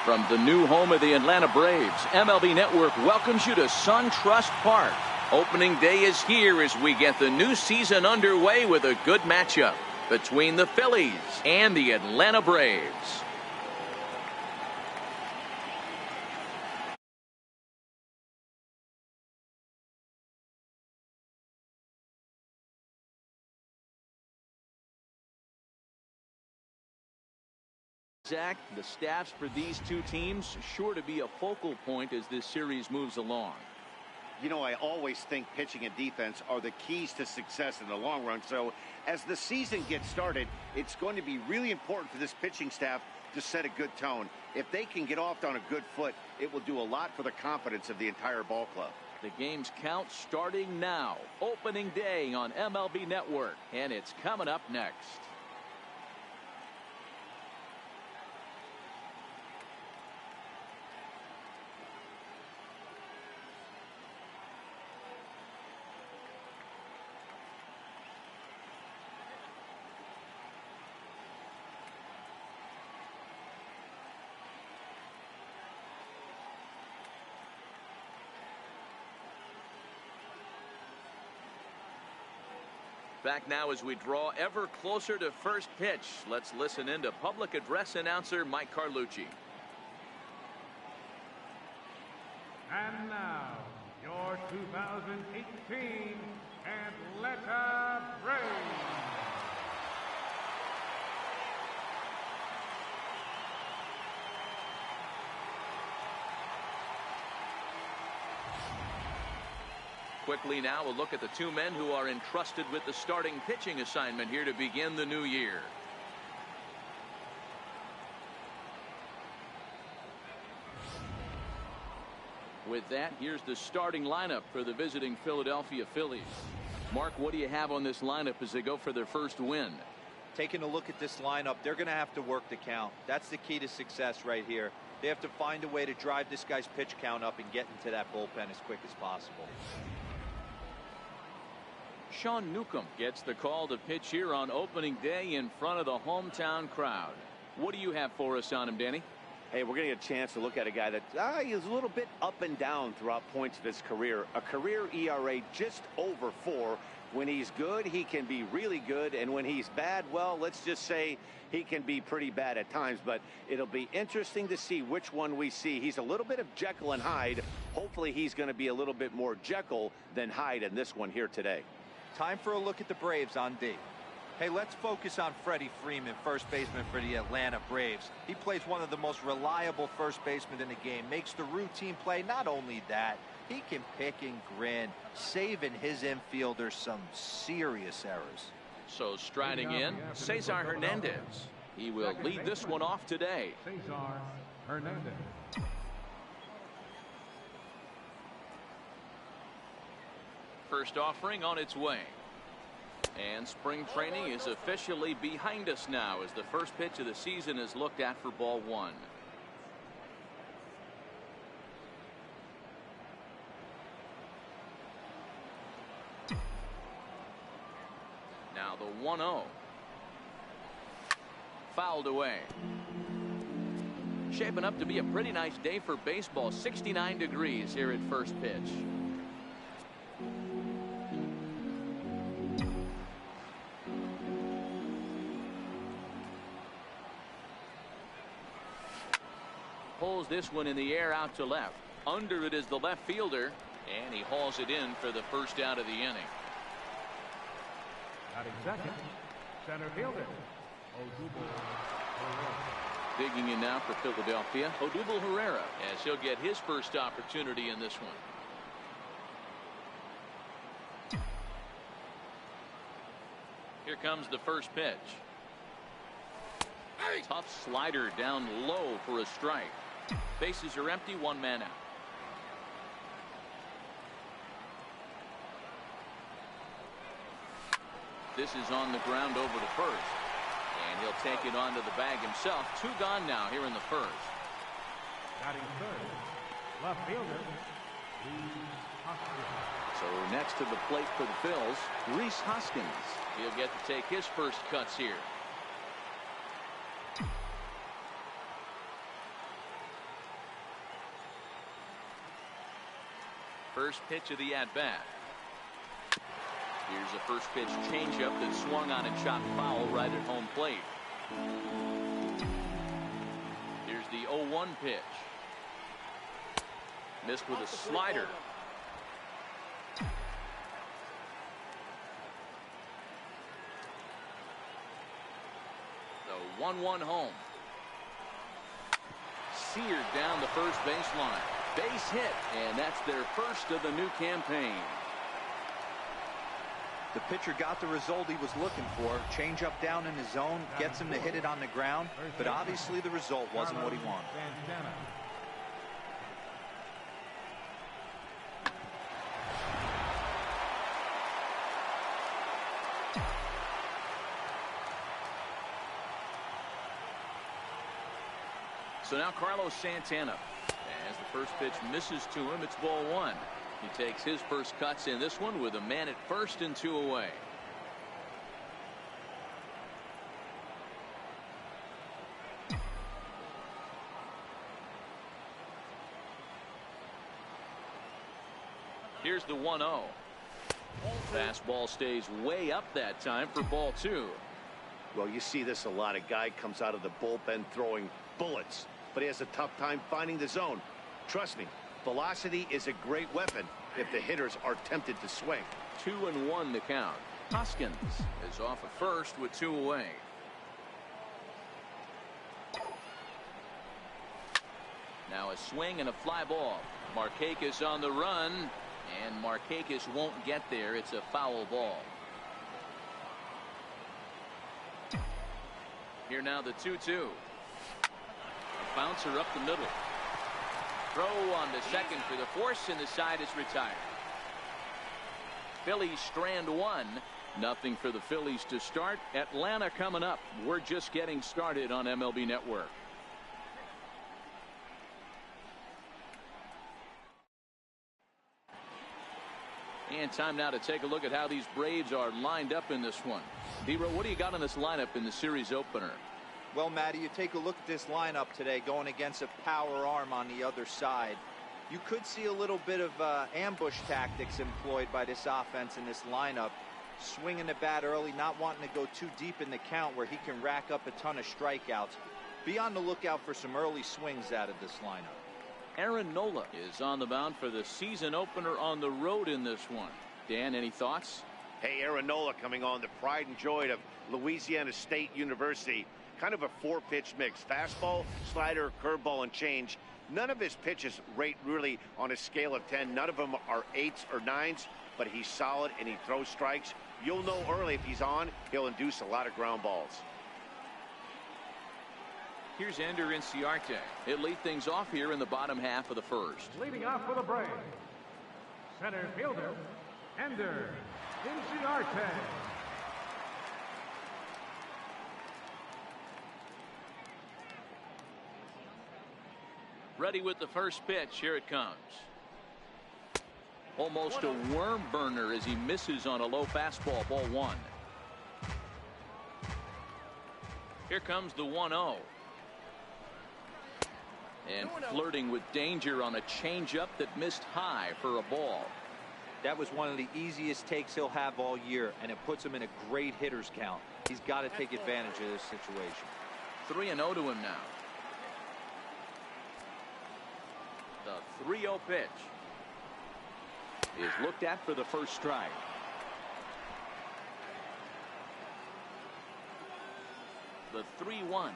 From the new home of the Atlanta Braves, MLB Network welcomes you to SunTrust Park. Opening day is here as we get the new season underway with a good matchup between the Phillies and the Atlanta Braves. Zach, the staffs for these two teams sure to be a focal point as this series moves along. You know, I always think pitching and defense are the keys to success in the long run. So as the season gets started, it's going to be really important for this pitching staff to set a good tone. If they can get off on a good foot, it will do a lot for the confidence of the entire ball club. The game's count starting now. Opening day on MLB Network, and it's coming up next. Back now as we draw ever closer to first pitch. Let's listen in to public address announcer Mike Carlucci. And now, your 2018 Atlanta Braves. Quickly now, a look at the two men who are entrusted with the starting pitching assignment here to begin the new year. With that, here's the starting lineup for the visiting Philadelphia Phillies. Mark, what do you have on this lineup as they go for their first win? Taking a look at this lineup, they're going to have to work the count. That's the key to success right here. They have to find a way to drive this guy's pitch count up and get into that bullpen as quick as possible. Sean Newcomb gets the call to pitch here on opening day in front of the hometown crowd. What do you have for us on him, Danny? Hey, we're going to get a chance to look at a guy that is a little bit up and down throughout points of his career. A career ERA just over 4. When he's good, he can be really good. And when he's bad, well, let's just say he can be pretty bad at times. But it'll be interesting to see which one we see. He's a little bit of Jekyll and Hyde. Hopefully he's going to be a little bit more Jekyll than Hyde in this one here today. Time for a look at the Braves on D. Hey, let's focus on Freddie Freeman, first baseman for the Atlanta Braves. He plays one of the most reliable first basemen in the game, makes the routine play. Not only that, he can pick and grin, saving his infielders some serious errors. So striding in, Cesar Hernandez. He will lead this one off today. Cesar Hernandez. First offering on its way. And spring training is officially behind us now as the first pitch of the season is looked at for ball one. Now the 1-0. Fouled away. Shaping up to be a pretty nice day for baseball. 69 degrees here at first pitch. Pulls this one in the air out to left. Under it is the left fielder, and he hauls it in for the first out of the inning. Batting second, center fielder, Odubel Herrera. Digging in now for Philadelphia, Odubel Herrera, as he'll get his first opportunity in this one. Here comes the first pitch. Tough slider down low for a strike. Bases are empty, one man out. This is on the ground over to first. And he'll take it onto the bag himself. 2 gone now here in the first. Batting third, left fielder, Rhys Hoskins. So next to the plate for the Phils, Rhys Hoskins. He'll get to take his first cuts here. First pitch of the at-bat. Here's a first pitch changeup that swung on and chopped foul right at home plate. Here's the 0-1 pitch. Missed with a slider. The 1-1 home. Seared down the first baseline. Base hit, and that's their first of the new campaign. The pitcher got the result he was looking for. Change up down in his zone, gets him to hit it on the ground, but obviously the result wasn't what he wanted. So now Carlos Santana. As the first pitch misses to him, it's ball one. He takes his first cuts in this one with a man at first and 2 away. Here's the 1-0. Fastball stays way up that time for ball two. Well, you see this a lot. A guy comes out of the bullpen throwing bullets, but he has a tough time finding the zone. Trust me, velocity is a great weapon if the hitters are tempted to swing. 2-1 the count. Hoskins is off at first with 2 away. Now a swing and a fly ball. Markakis on the run, and Markakis won't get there. It's a foul ball. Here now the 2-2. A bouncer up the middle. Throw on the second for the force, and the side is retired. Phillies strand one. Nothing for the Phillies to start. Atlanta coming up. We're just getting started on MLB Network. And time now to take a look at how these Braves are lined up in this one. D-Row, what do you got on this lineup in the series opener? Well, Matty, you take a look at this lineup today going against a power arm on the other side. You could see a little bit of ambush tactics employed by this offense in this lineup. Swinging the bat early, not wanting to go too deep in the count where he can rack up a ton of strikeouts. Be on the lookout for some early swings out of this lineup. Aaron Nola is on the mound for the season opener on the road in this one. Dan, any thoughts? Hey, Aaron Nola coming on, the pride and joy of Louisiana State University. Kind of a 4-pitch mix. Fastball, slider, curveball, and change. None of his pitches rate really on a scale of 10. None of them are 8s or 9s, but he's solid and he throws strikes. You'll know early if he's on, he'll induce a lot of ground balls. Here's Ender Inciarte. He'll lead things off here in the bottom half of the first. Leading off for the Braves, center fielder, Ender Inciarte. Ready with the first pitch. Here it comes. Almost a worm burner as he misses on a low fastball. Ball one. Here comes the 1-0. And flirting with danger on a changeup that missed high for a ball. That was one of the easiest takes he'll have all year, and it puts him in a great hitter's count. He's got to take advantage of this situation. 3-0 to him now. The 3-0 pitch is looked at for the first strike. The 3-1.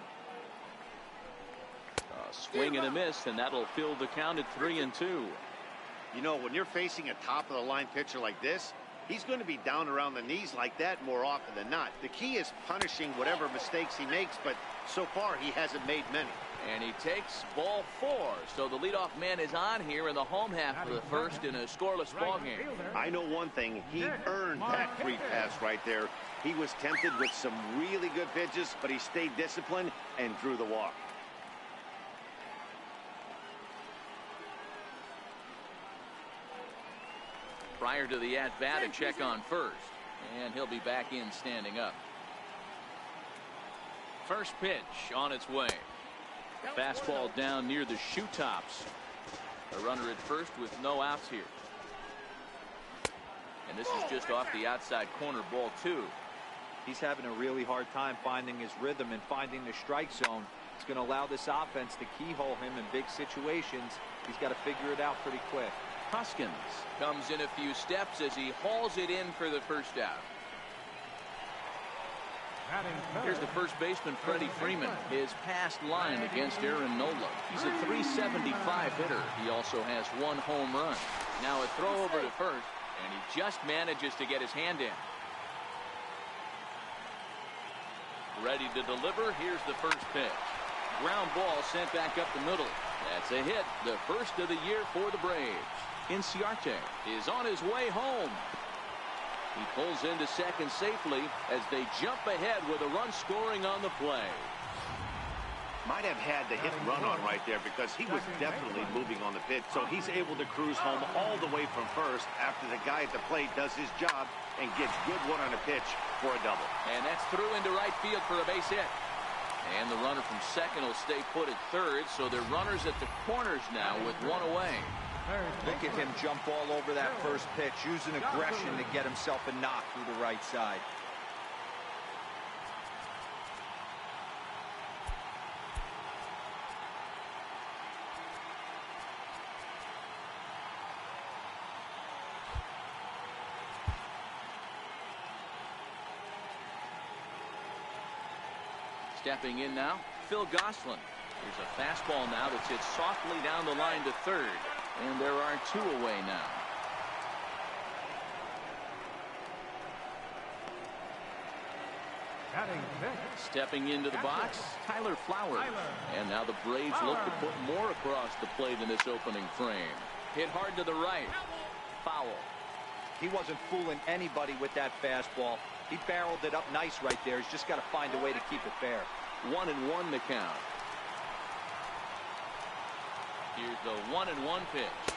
A swing and a miss, and that'll fill the count at 3-2. You know, when you're facing a top-of-the-line pitcher like this, he's going to be down around the knees like that more often than not. The key is punishing whatever mistakes he makes, but so far he hasn't made many. And he takes ball 4. So the leadoff man is on here in the home half of the first in a scoreless ball game. I know one thing. He earned that free pass right there. He was tempted with some really good pitches, but he stayed disciplined and drew the walk. Prior to the at-bat, a check on first. And he'll be back in standing up. First pitch on its way. Fastball down near the shoe tops. A runner at first with no outs here. And this is just off the outside corner, ball 2. He's having a really hard time finding his rhythm and finding the strike zone. It's going to allow this offense to keyhole him in big situations. He's got to figure it out pretty quick. Hoskins comes in a few steps as he hauls it in for the first out. Here's the first baseman, Freddie Freeman. His past line against Aaron Nola. He's a .375 hitter. He also has 1 home run. Now a throw over to first, and he just manages to get his hand in. Ready to deliver. Here's the first pitch. Ground ball sent back up the middle. That's a hit, the first of the year for the Braves. Inciarte is on his way home. He pulls into second safely as they jump ahead with a run scoring on the play. Might have had the hit run on right there because he was definitely moving on the pitch, so he's able to cruise home all the way from first after the guy at the plate does his job and gets good one on a pitch for a double. And that's through into right field for a base hit. And the runner from second will stay put at third, so they're runners at the corners now with 1 away. Look at him jump all over that first pitch, using aggression to get himself a knock through the right side. Stepping in now, Phil Gosselin. There's a fastball now that's hit softly down the line to third. And there are 2 away now. Stepping into the box, Tyler Flowers. And now the Braves look to put more across the plate in this opening frame. Hit hard to the right. Foul. He wasn't fooling anybody with that fastball. He barreled it up nice right there. He's just got to find a way to keep it fair. 1-1 the count. Here's the 1-1 pitch.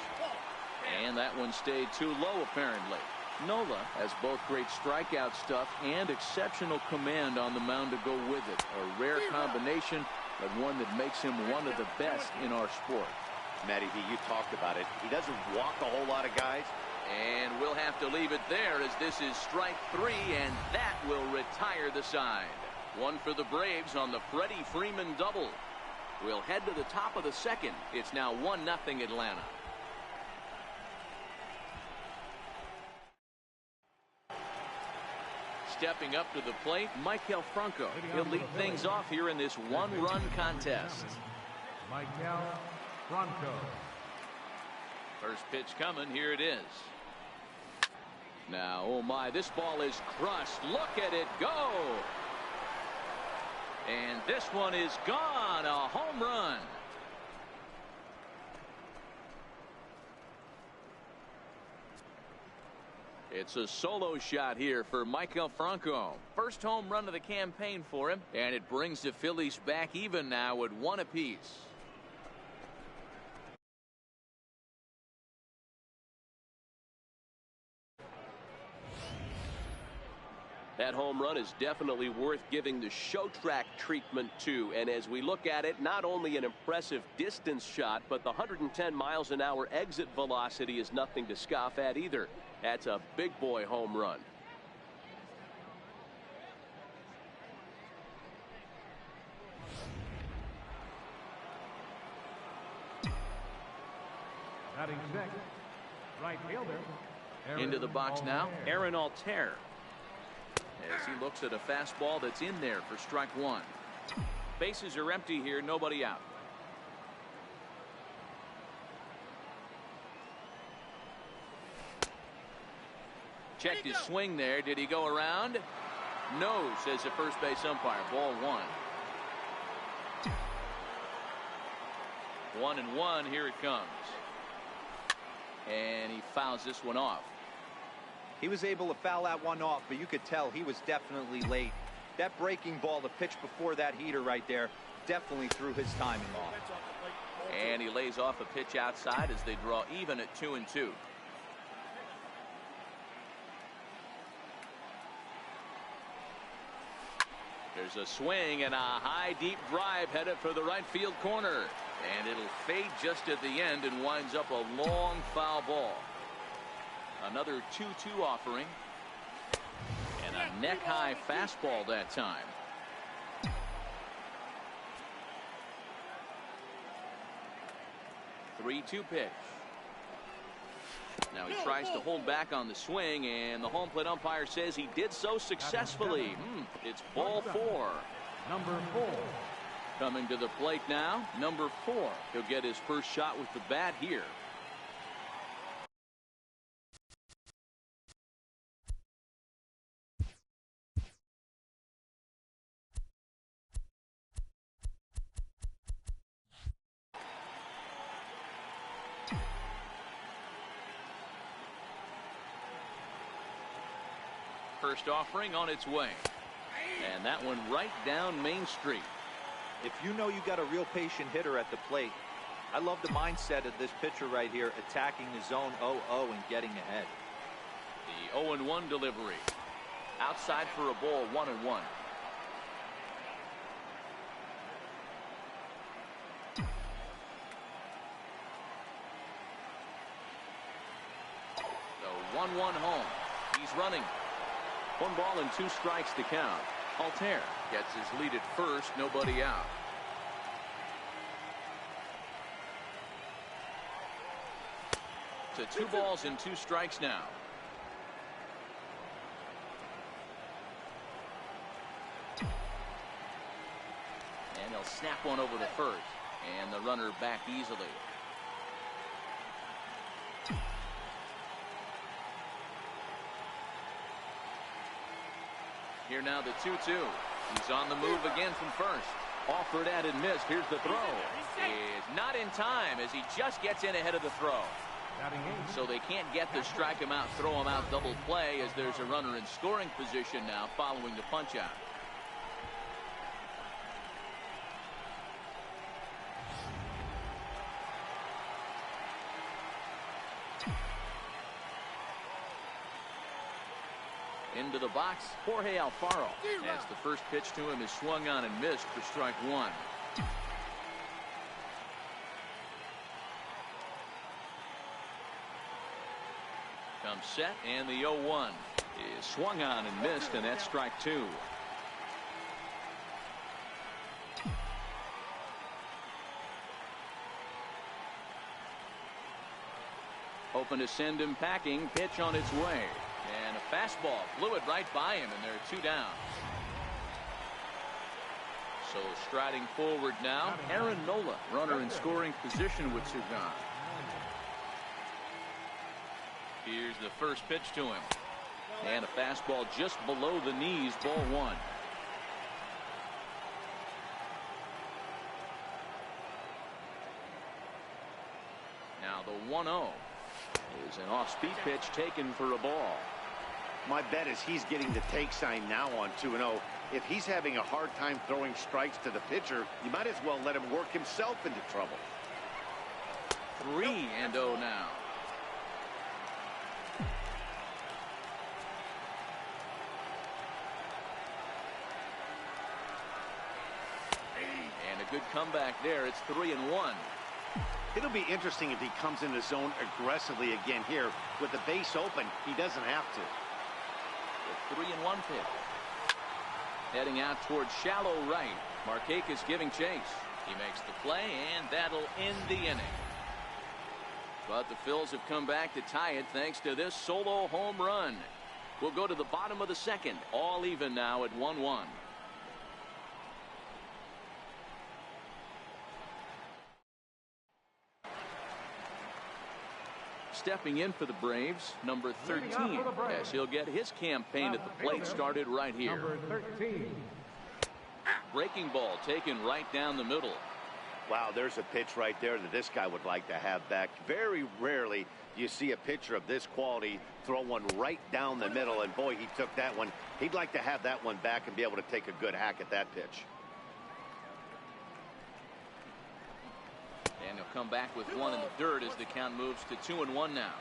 And that one stayed too low, apparently. Nola has both great strikeout stuff and exceptional command on the mound to go with it. A rare combination, but one that makes him one of the best in our sport. Matty B, you talked about it. He doesn't walk a whole lot of guys. And we'll have to leave it there as this is strike 3, and that will retire the side. One for the Braves on the Freddie Freeman double. We'll head to the top of the second. It's now 1-0 Atlanta. Stepping up to the plate, Maikel Franco. He'll lead things off here in this 1-run contest. Maikel Franco. First pitch coming. Here it is. Now, oh my, this ball is crushed. Look at it go. And this one is gone. A home run. It's a solo shot here for Maikel Franco. First home run of the campaign for him. And it brings the Phillies back even now at 1 apiece. That home run is definitely worth giving the show track treatment to. And as we look at it, not only an impressive distance shot, but the 110 miles an hour exit velocity is nothing to scoff at either. That's a big boy home run. Batting sixth, right fielder. Into the box now, Aaron Altair. As he looks at a fastball that's in there for strike 1. Bases are empty here, nobody out. Checked his swing there. Did he go around? No, says the first base umpire. Ball 1. 1-1. Here it comes. And he fouls this one off. He was able to foul that one off, but you could tell he was definitely late. That breaking ball, the pitch before that heater right there, definitely threw his timing off. And he lays off a pitch outside as they draw even at 2-2. There's a swing and a high deep drive headed for the right field corner. And it'll fade just at the end and winds up a long foul ball. Another 2-2 offering. And a neck-high fastball that time. Three-two pitch. Now he tries to hold back on the swing, and the home plate umpire says he did so successfully. It's ball 4. Number 4. Coming to the plate now, number 4. He'll get his first shot with the bat here. First offering on its way. And that one right down Main Street. If you know you got a real patient hitter at the plate, I love the mindset of this pitcher right here, attacking the zone 0-0 and getting ahead. The 0-1 delivery. Outside for a ball, 1-1. The 1-1 home. He's running. 1 ball and 2 strikes to count. Altair gets his lead at first, nobody out. To 2 balls and 2 strikes now. And he'll snap one over the first. And the runner back easily. Here now the 2-2. He's on the move again from first. Offered at and missed. Here's the throw. Is not in time as he just gets in ahead of the throw. So they can't get the strike him out, throw him out double play as there's a runner in scoring position now following the punch out. Into the box, Jorge Alfaro. As the first pitch to him is swung on and missed for strike 1. Comes set, and the 0-1 is swung on and missed, and that's strike 2. Hoping to send him packing. Pitch on its way. And a fastball blew it right by him, and there are 2 down. So striding forward now, Aaron Nola, runner in scoring position with 2 gone. Here's the first pitch to him. And a fastball just below the knees, ball 1. Now the 1-0 is an off-speed pitch taken for a ball. My bet is he's getting the take sign now on 2-0. If he's having a hard time throwing strikes to the pitcher, you might as well let him work himself into trouble. 3-0 now. And a good comeback there. It's 3-1. It'll be interesting if he comes in the zone aggressively again here. With the base open, he doesn't have to. The 3-1 pitch. Heading out towards shallow right. Markakis giving chase. He makes the play, and that'll end the inning. But the Phils have come back to tie it thanks to this solo home run. We'll go to the bottom of the second. All even now at 1-1. Stepping in for the Braves, number 13, as he'll get his campaign at the plate started right here. Number 13. Breaking ball taken right down the middle. Wow, there's a pitch right there that this guy would like to have back. Very rarely do you see a pitcher of this quality throw one right down the middle, and boy, he took that one. He'd like to have that one back and be able to take a good hack at that pitch. And he'll come back with one in the dirt as the count moves to 2-1 now.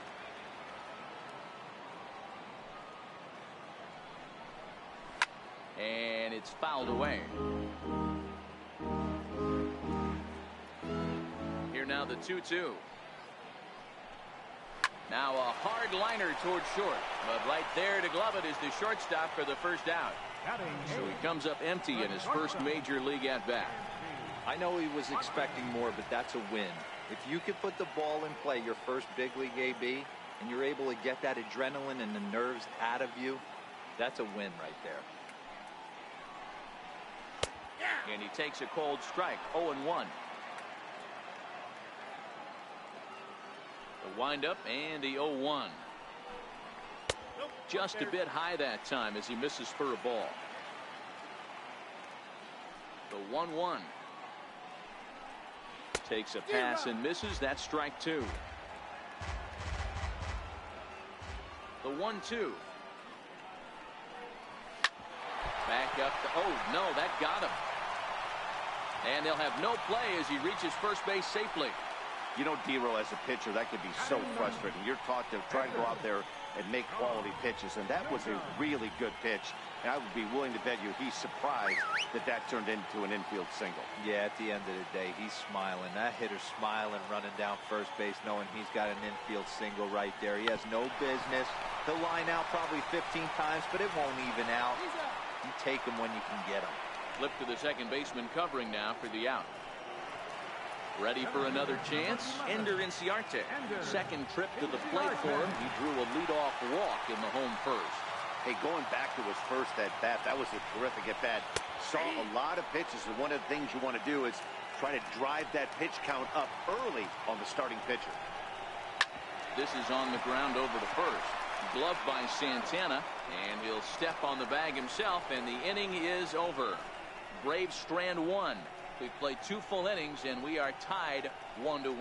And it's fouled away. Here now the 2-2. Now a hard liner towards short, but right there to glove it is the shortstop for the first out. So he comes up empty in his first major league at bat. I know he was expecting more, but that's a win. If you can put the ball in play your first big league AB, and you're able to get that adrenaline and the nerves out of you, that's a win right there. And he takes a cold strike, 0-1. The windup and the 0-1. Just a bit high that time as he misses for a ball. The 1-1. Takes a pass and misses. That's strike 2. The 1-2. Back up to, oh no, that got him. And they'll have no play as he reaches first base safely. You know, D-Roll, as a pitcher, that could be so frustrating. You're taught to try to go out there and make quality pitches, and that was a really good pitch. And I would be willing to bet you he's surprised that that turned into an infield single. Yeah, at the end of the day, he's smiling. That hitter's smiling, running down first base, knowing he's got an infield single right there. He has no business. He'll line out probably 15 times, but it won't even out. You take him when you can get him. Flip to the second baseman covering now for the out. Ready for another chance? Ender Inciarte. Second trip to the plate for him. He drew a leadoff walk in the home first. Hey, going back to his first at bat, that was a terrific at bat. Saw a lot of pitches, and one of the things you want to do is try to drive that pitch count up early on the starting pitcher. This is on the ground over to first. Gloved by Santana, and he'll step on the bag himself, and the inning is over. Braves strand 1. We've played 2 full innings, and we are tied 1-1.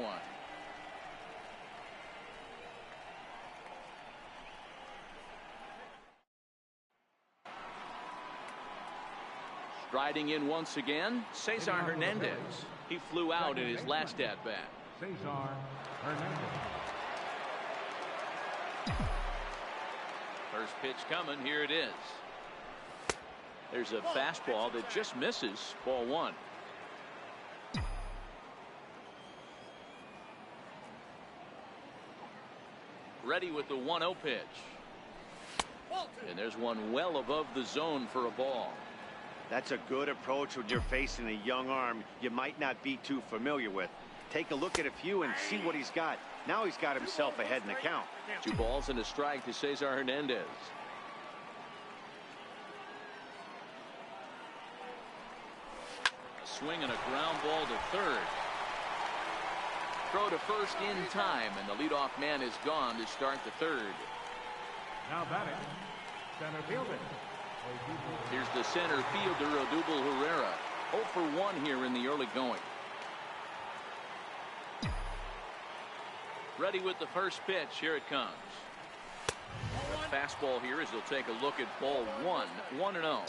Striding in once again, Cesar Hernandez. He flew out in his last at-bat. Cesar Hernandez. First pitch coming. Here it is. There's a fastball that just misses. Ball 1. Ready with the 1-0 pitch. And there's one well above the zone for a ball. That's a good approach when you're facing a young arm you might not be too familiar with. Take a look at a few and see what he's got. Now he's got himself ahead in the count. 2 balls and a strike to Cesar Hernandez. A swing and a ground ball to third. Throw to first in time, and the leadoff man is gone to start the third. Now batting, center fielder. Here's the center fielder, Odubel Herrera. 0 for 1 here in the early going. Ready with the first pitch. Here it comes. A fastball here as he'll take a look at ball 1. 1-0.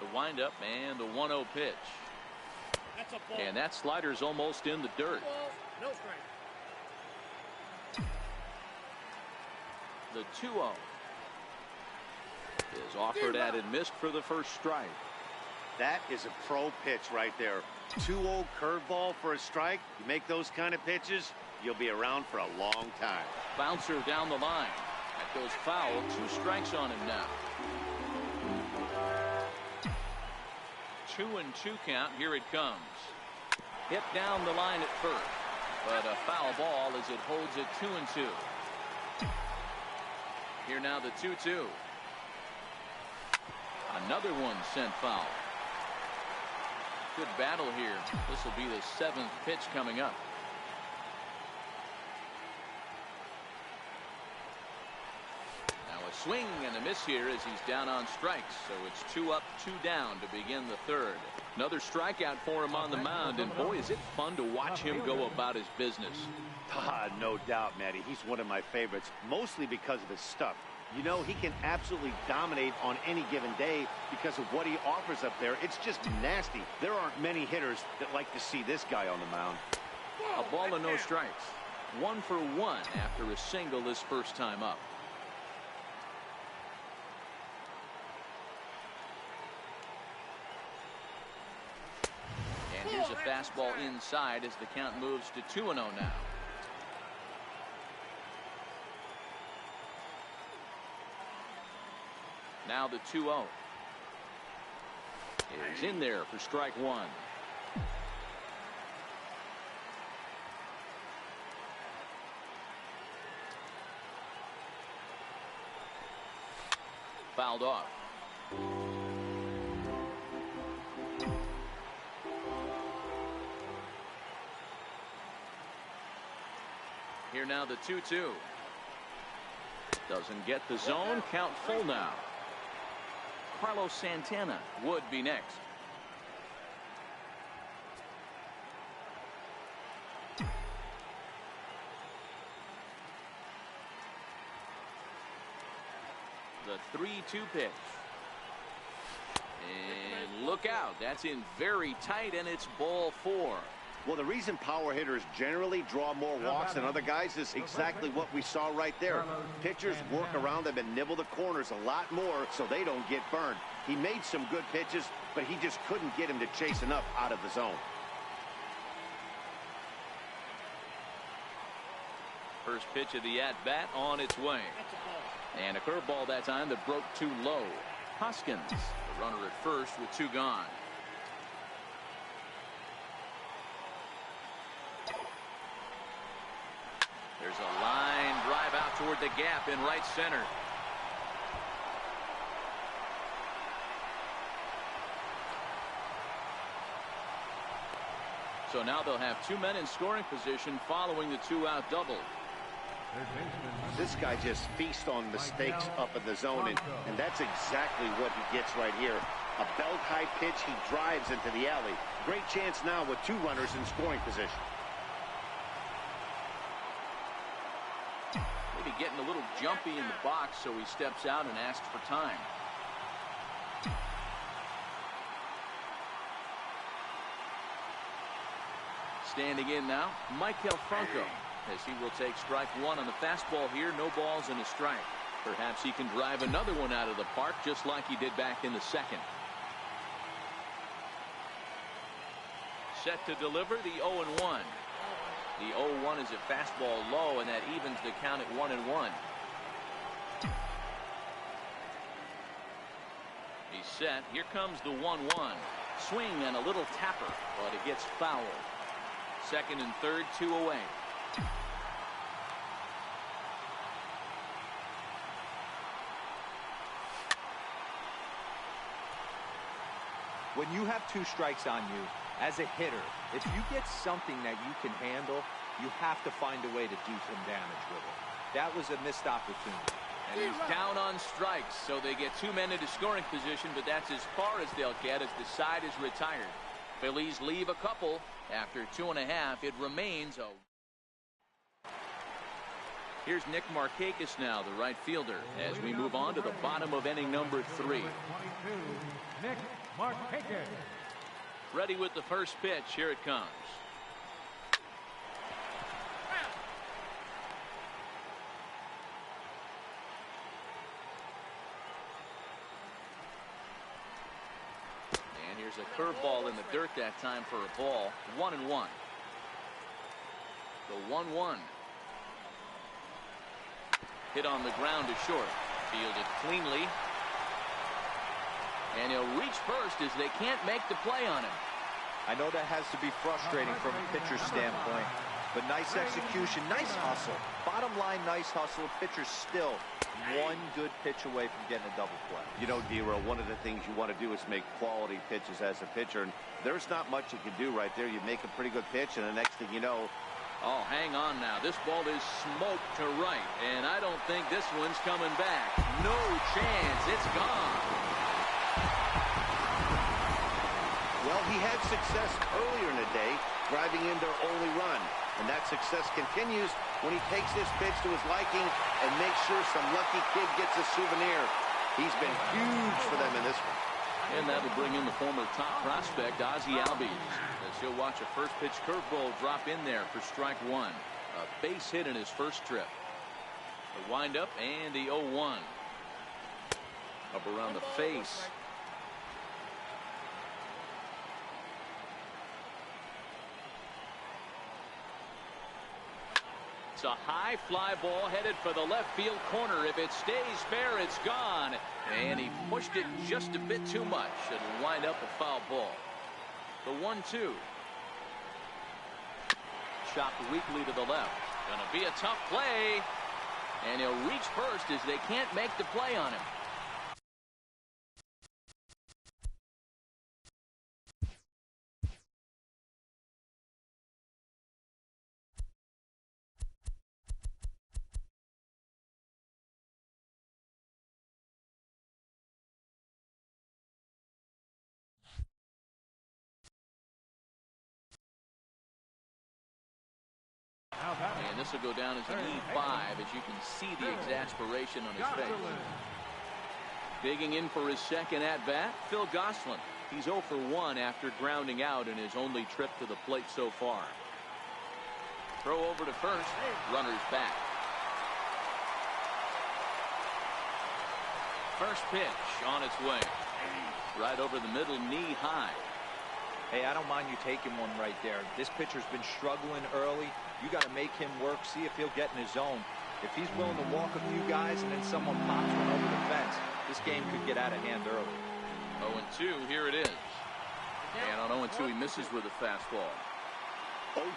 The windup and the 1-0 pitch. And that slider's almost in the dirt. No strike. The 2-0 is offered at and missed for the first strike. That is a pro pitch right there. 2-0 curveball for a strike. You make those kind of pitches, you'll be around for a long time. Bouncer down the line. That goes foul. 2 strikes on him now. 2-2 count. Here it comes. Hit down the line at first, but a foul ball as it holds it 2-2. Here now the 2-2. Another one sent foul. Good battle here. This will be the 7th pitch coming up. Now a swing and a miss here as he's down on strikes. So it's 2 up, 2 down to begin the third. Another strikeout for him on the mound, and boy, is it fun to watch him go about his business. No doubt, Matty. He's one of my favorites, mostly because of his stuff. You know, he can absolutely dominate on any given day because of what he offers up there. It's just nasty. There aren't many hitters that like to see this guy on the mound. A ball and no strikes. 1 for 1 after a single his first time up. fastball inside as the count moves to 2-0 now. Now the 2-0 is in there for strike one. Fouled off. Here now the 2-2. Doesn't get the zone. Count full now. Carlos Santana would be next. The 3-2 pitch. And look out. That's in very tight, and it's ball 4. Well, the reason power hitters generally draw more walks than other guys is exactly what we saw right there. Pitchers work around them and nibble the corners a lot more so they don't get burned. He made some good pitches, but he just couldn't get him to chase enough out of the zone. First pitch of the at-bat on its way. And a curveball that time that broke too low. Hoskins, the runner at first with 2 gone. There's a line drive out toward the gap in right center. So now they'll have 2 men in scoring position following the 2-out double. This guy just feasts on mistakes up in the zone, and that's exactly what he gets right here. A belt-high pitch, he drives into the alley. Great chance now with 2 runners in scoring position. Maybe getting a little jumpy in the box, so he steps out and asks for time. Standing in now, Michael Franco, as he will take strike one on the fastball here. No balls and a strike. Perhaps he can drive another one out of the park just like he did back in the second. Set to deliver the 0-1. The 0-1 is a fastball low, and that evens the count at 1-1. He's set. Here comes the 1-1. Swing and a little tapper, but it gets fouled. Second and third, 2 away. When you have 2 strikes on you, as a hitter, if you get something that you can handle, you have to find a way to do some damage with it. That was a missed opportunity. And he's down on strikes, so they get 2 men into scoring position, but that's as far as they'll get as the side is retired. Phillies leave a couple. After 2.5, it remains a... Here's Nick Markakis now, the right fielder, as we move on to the bottom of inning number 3. Nick Markakis. Ready with the first pitch. Here it comes. And here's a curveball in the dirt that time for a ball. 1-1. The 1-1. Hit on the ground to short. Fielded cleanly. And he'll reach first as they can't make the play on him. I know that has to be frustrating from a pitcher's standpoint, but nice execution, nice hustle. Bottom line, nice hustle. Pitcher's still 1 good pitch away from getting a double play. You know, D-Roll, one of the things you want to do is make quality pitches as a pitcher, and there's not much you can do right there. You make a pretty good pitch, and the next thing you know... Oh, hang on now. This ball is smoked to right, and I don't think this one's coming back. No chance. It's gone. Well, he had success earlier in the day, driving in their only run. And that success continues when he takes this pitch to his liking and makes sure some lucky kid gets a souvenir. He's been huge for them in this one. And that'll bring in the former top prospect, Ozzie Albies, as he'll watch a first pitch curveball drop in there for strike one. A base hit in his first trip. The windup and the 0-1. Up around the face. It's a high fly ball headed for the left field corner. If it stays fair, it's gone. And he pushed it just a bit too much. It'll wind up a foul ball. The 1-2. Chopped weakly to the left. Gonna be a tough play. And he'll reach first as they can't make the play on him. And this will go down as an E5 as you can see the exasperation on his face. Digging in for his second at-bat, Phil Gosselin. He's 0 for 1 after grounding out in his only trip to the plate so far. Throw over to first. Runners back. First pitch on its way. Right over the middle, knee high. Hey, I don't mind you taking one right there. This pitcher's been struggling early. You got to make him work, see if he'll get in his zone. If he's willing to walk a few guys and then someone pops one over the fence, this game could get out of hand early. 0-2, here it is. And on 0-2, he misses with a fastball.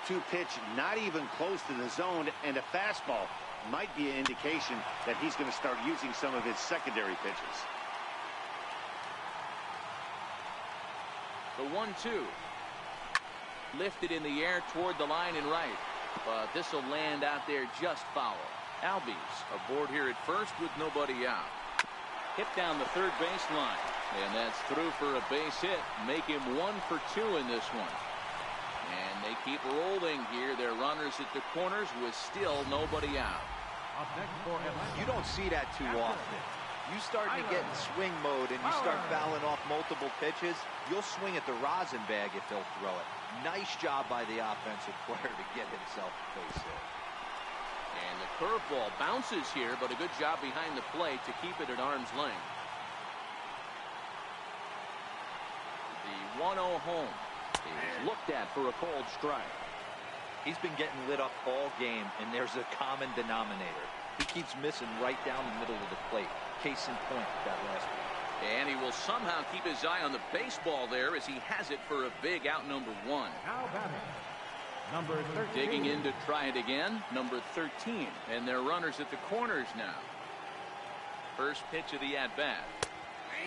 0-2 pitch, not even close to the zone, and a fastball might be an indication that he's going to start using some of his secondary pitches. The 1-2. Lifted in the air toward the line and right. But this will land out there just foul. Albies aboard here at first with nobody out. Hit down the third baseline. And that's through for a base hit. Make him 1 for 2 in this one. And they keep rolling here. They're runners at the corners with still nobody out. You don't see that too often. You start to get in swing mode and you start fouling off multiple pitches, you'll swing at the rosin bag if they'll throw it. Nice job by the offensive player to get himself a base hit. And the curveball bounces here, but a good job behind the plate to keep it at arm's length. The 1-0 home is looked at for a cold strike. He's been getting lit up all game, and there's a common denominator. He keeps missing right down the middle of the plate. Case in point with that last one. And he will somehow keep his eye on the baseball there as he has it for a big out number 1. Now batting, number 13. Digging in to try it again, number 13. And they're runners at the corners now. First pitch of the at-bat.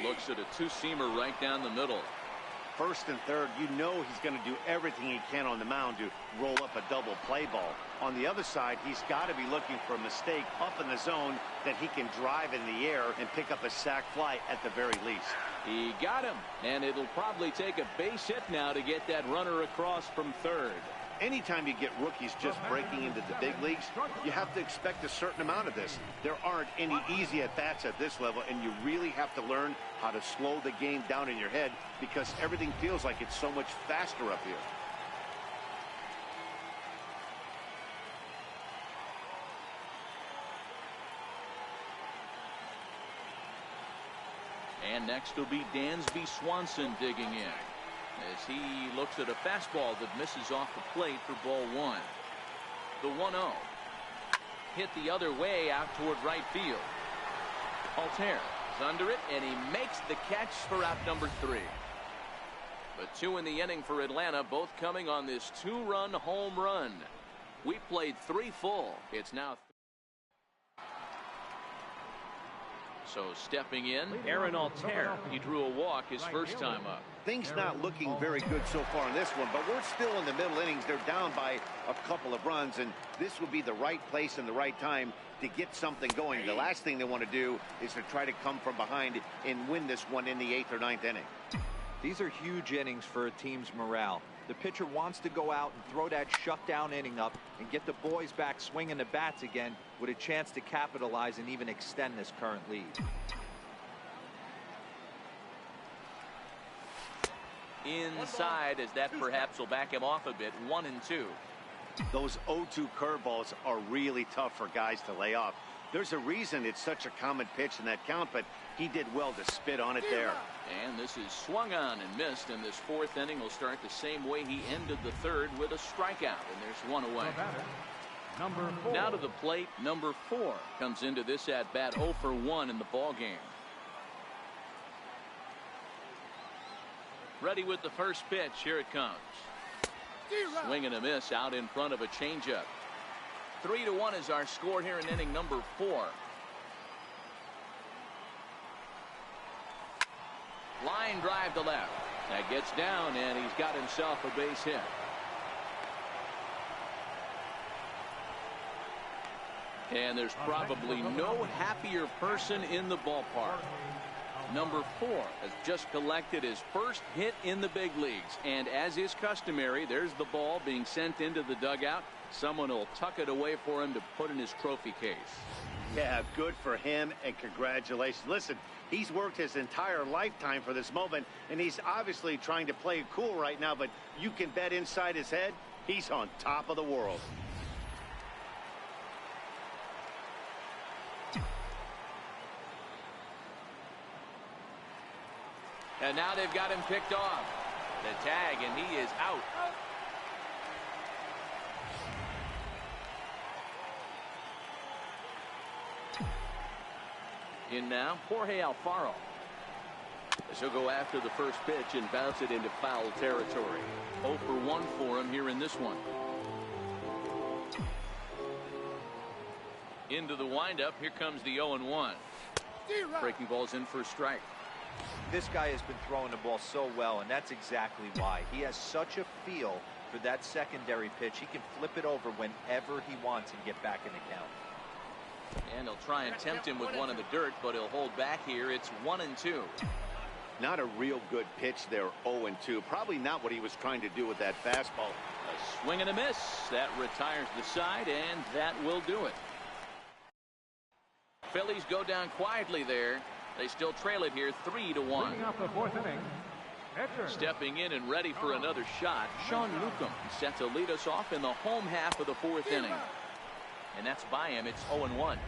Looks at a two-seamer right down the middle. First and third, you know he's going to do everything he can on the mound to roll up a double play ball. On the other side, he's got to be looking for a mistake up in the zone that he can drive in the air and pick up a sac fly at the very least. He got him, and it'll probably take a base hit now to get that runner across from third. Anytime you get rookies just breaking into the big leagues, you have to expect a certain amount of this. There aren't any easy at-bats at this level, and you really have to learn how to slow the game down in your head because everything feels like it's so much faster up here. And next will be Dansby Swanson digging in as he looks at a fastball that misses off the plate for ball 1. The 1-0. Hit the other way out toward right field. Altair is under it, and he makes the catch for out number 3. But 2 in the inning for Atlanta, both coming on this 2-run home run. We played 3 full. It's now. So stepping in, Aaron Altair. He drew a walk his first time up. Things not looking very good so far in this one, but we're still in the middle innings. They're down by a couple of runs, and this would be the right place and the right time to get something going. The last thing they want to do is to try to come from behind and win this one in the 8th or 9th inning. These are huge innings for a team's morale. The pitcher wants to go out and throw that shutdown inning up and get the boys back swinging the bats again with a chance to capitalize and even extend this current lead. Inside, as that perhaps will back him off a bit. 1-2. Those 0-2 curveballs are really tough for guys to lay off. There's a reason it's such a common pitch in that count, but he did well to spit on it there. And this is swung on and missed, and this 4th inning will start the same way he ended the 3rd with a strikeout, and there's 1 away. Number 4. Now to the plate, number 4 comes into this at bat 0 for 1 in the ball game. Ready with the first pitch. Here it comes. Swing and a miss out in front of a changeup. 3-1 is our score here in inning number 4. Line drive to left. That gets down, and he's got himself a base hit. And there's probably no happier person in the ballpark. Number 4 has just collected his first hit in the big leagues. And as is customary, there's the ball being sent into the dugout. Someone will tuck it away for him to put in his trophy case. Yeah, good for him, and congratulations. Listen, he's worked his entire lifetime for this moment, and he's obviously trying to play it cool right now, but you can bet inside his head, he's on top of the world. And now they've got him picked off. The tag, and he is out. In now, Jorge Alfaro. As he'll go after the first pitch and bounce it into foul territory. 0 for 1 for him here in this one. Into the windup. Here comes the 0-1. Breaking ball's in for a strike. This guy has been throwing the ball so well, and that's exactly why. He has such a feel for that secondary pitch. He can flip it over whenever he wants and get back in the count. And he'll try and tempt him with one in the dirt, but he'll hold back here. It's 1-2. Not a real good pitch there, 0-2. Probably not what he was trying to do with that fastball. A swing and a miss. That retires the side, and that will do it. Phillies go down quietly there. They still trail it here 3-1. Bringing up the 4th inning. Pitcher. Stepping in and ready for another shot, Sean Newcomb set to lead us off in the home half of the 4th inning. And that's by him. It's 0-1.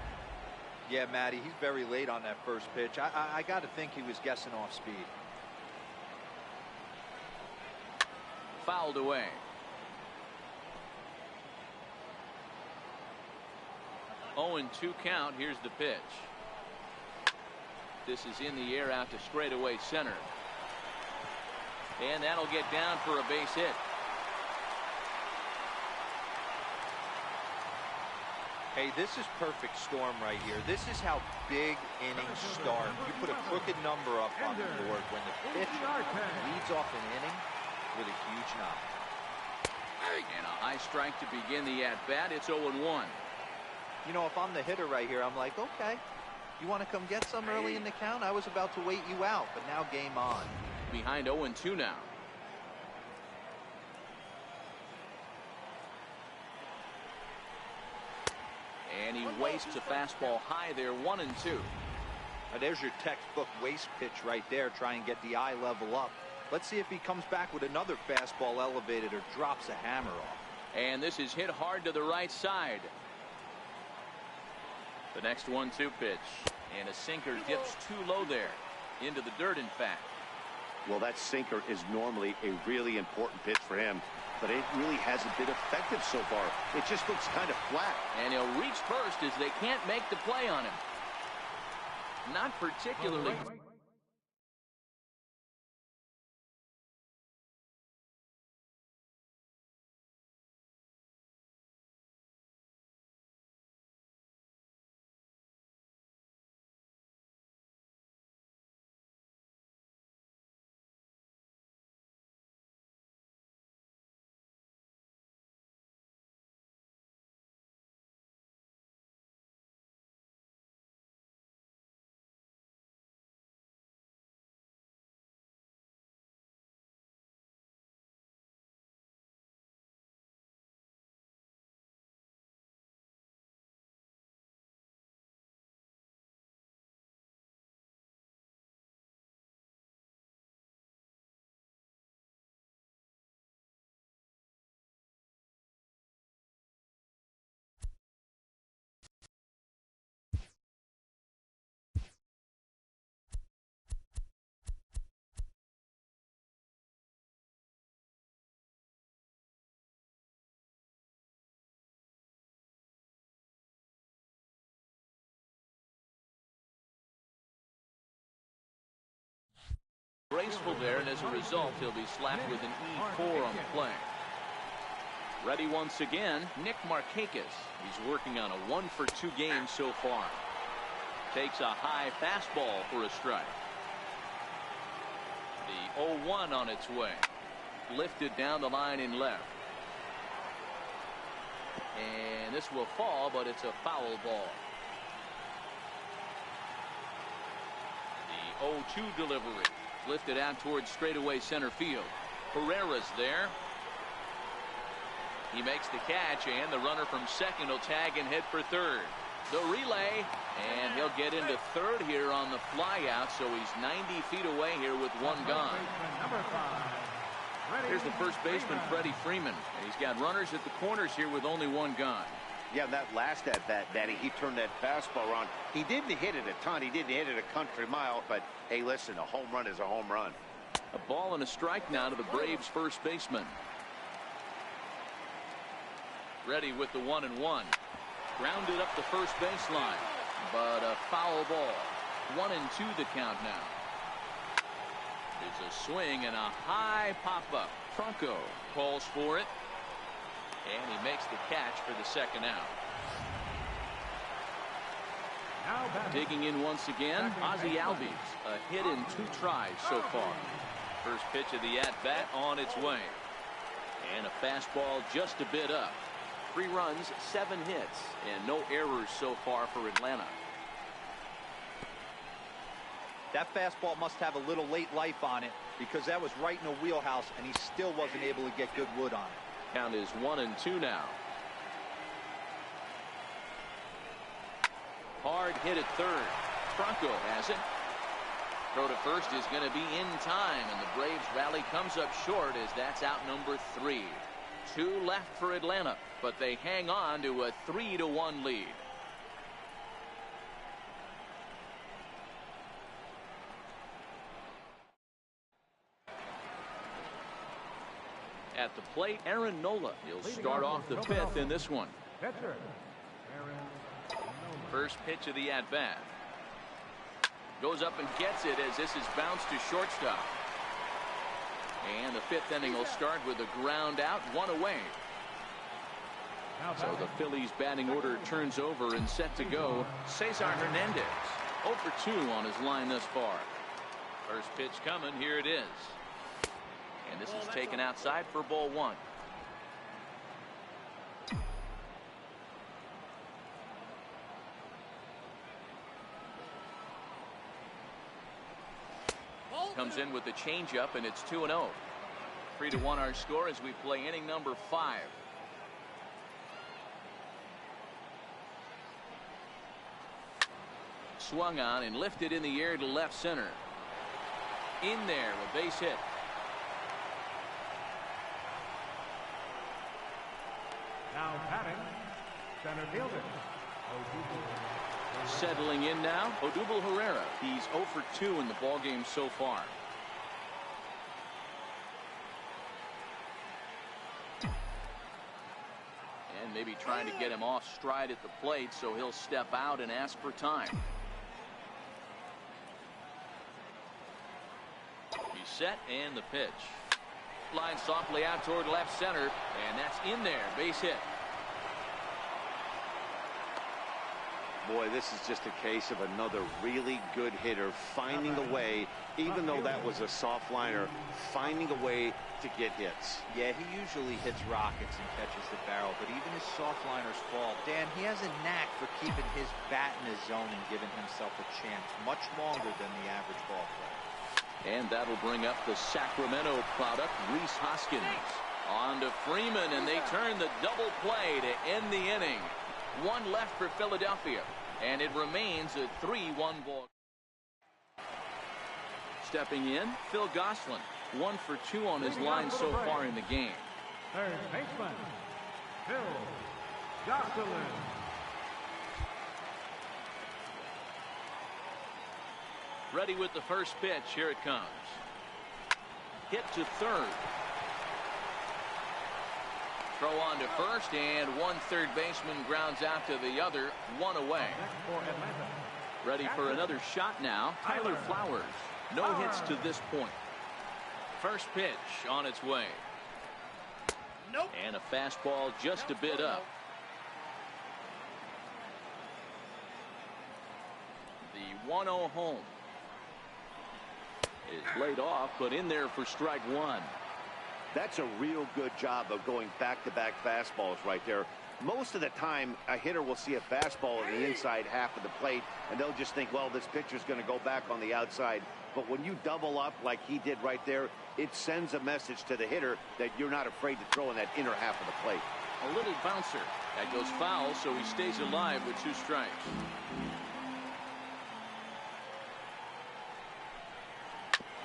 Yeah, Matty, he's very late on that first pitch. I got to think he was guessing off speed. Fouled away. Oh, 0-2 count. Here's the pitch. This is in the air out to straightaway center. And that'll get down for a base hit. Hey, this is perfect storm right here. This is how big innings start. You put a crooked number up on the board when the pitcher leads off an inning with a huge knock. And a high strike to begin the at-bat. It's 0-1. You know, if I'm the hitter right here, I'm like, okay, you want to come get some early in the count? I was about to wait you out, but now game on. Behind 0-2 now. And he wastes a fastball high there, 1-2. Now there's your textbook waste pitch right there. Try and get the eye level up. Let's see if he comes back with another fastball elevated or drops a hammer off. And this is hit hard to the right side. The next 1-2 pitch. And a sinker dips too low there. Into the dirt, in fact. Well, that sinker is normally a really important pitch for him, but it really hasn't been effective so far. It just looks kind of flat. And he'll reach first as they can't make the play on him. Not particularly graceful there, and as a result, he'll be slapped with an E4 on the play. Ready once again, Nick Markakis. He's working on a 1-for-2 game so far. Takes a high fastball for a strike. The 0-1 on its way. Lifted down the line in left. And this will fall, but it's a foul ball. The 0-2 delivery. Lifted out towards straightaway center field. Herrera's there. He makes the catch, and the runner from second will tag and head for third. The relay, and he'll get into third here on the flyout, so he's 90 feet away here with one gone. Here's the first baseman, Freddie Freeman. And he's got runners at the corners here with only one gone. Yeah, that last at-bat, Danny, he turned that fastball around. He didn't hit it a ton. He didn't hit it a country mile, but, hey, listen, a home run is a home run. A ball and a strike now to the Braves' first baseman. Ready with the 1-1. Grounded up the first baseline, but a foul ball. 1-2 the count now. It's a swing and a high pop-up. Franco calls for it, and he makes the catch for the second out. Digging in once again, Ozzie Albies. A hit in 2 tries so far. First pitch of the at-bat on its way. And a fastball just a bit up. 3 runs, 7 hits, and no errors so far for Atlanta. That fastball must have a little late life on it, because that was right in the wheelhouse, and he still wasn't able to get good wood on it. Count is 1-2 now. Hard hit at third. Franco has it. Throw to first is going to be in time, and the Braves rally comes up short as that's out number 3. 2 left for Atlanta, but they hang on to a 3-1 lead. At the plate, Aaron Nola. He'll start off the 5th in this one. First pitch of the at-bat. Goes up and gets it as this is bounced to shortstop. And the 5th inning will start with a ground out, 1 away. So the Phillies batting order turns over and set to go. Cesar Hernandez, 0 for 2 on his line thus far. First pitch coming, here it is. And this is taken outside for ball 1. Comes in with the changeup, and it's 2-0. 3-1 our score as we play inning number 5. Swung on and lifted in the air to left center. In there, a base hit. Now batting, center fielder. Settling in now, Odubel Herrera. He's 0 for 2 in the ballgame so far. And maybe trying to get him off stride at the plate, so he'll step out and ask for time. He's set, and the pitch. Line softly out toward left center, and that's in there. Base hit. Boy, this is just a case of another really good hitter finding a way, even though that was a soft liner, finding a way to get hits. Yeah, he usually hits rockets and catches the barrel, but even his soft liners fall. Dan, he has a knack for keeping his bat in his zone and giving himself a chance much longer than the average ball player. And that'll bring up the Sacramento product, Rhys Hoskins. On to Freeman, and they turn the double play to end the inning. 1 left for Philadelphia, and it remains a 3-1 ball. Stepping in, Phil Gosselin, 1 for 2 on his line so far in the game. Third baseman, Phil Gosselin. Ready with the first pitch. Here it comes. Hit to third. Throw on to first, and 1 third baseman grounds out to the other, 1 away. Ready for another shot now, Tyler Flowers. No hits to this point. First pitch on its way. Nope. And a fastball just a bit up. The 1-0 home is laid off, but in there for strike one. That's a real good job of going back-to-back fastballs right there. Most of the time, a hitter will see a fastball in the inside half of the plate, and they'll just think, well, this pitcher's going to go back on the outside. But when you double up like he did right there, it sends a message to the hitter that you're not afraid to throw in that inner half of the plate. A little bouncer. That goes foul, so he stays alive with 2 strikes.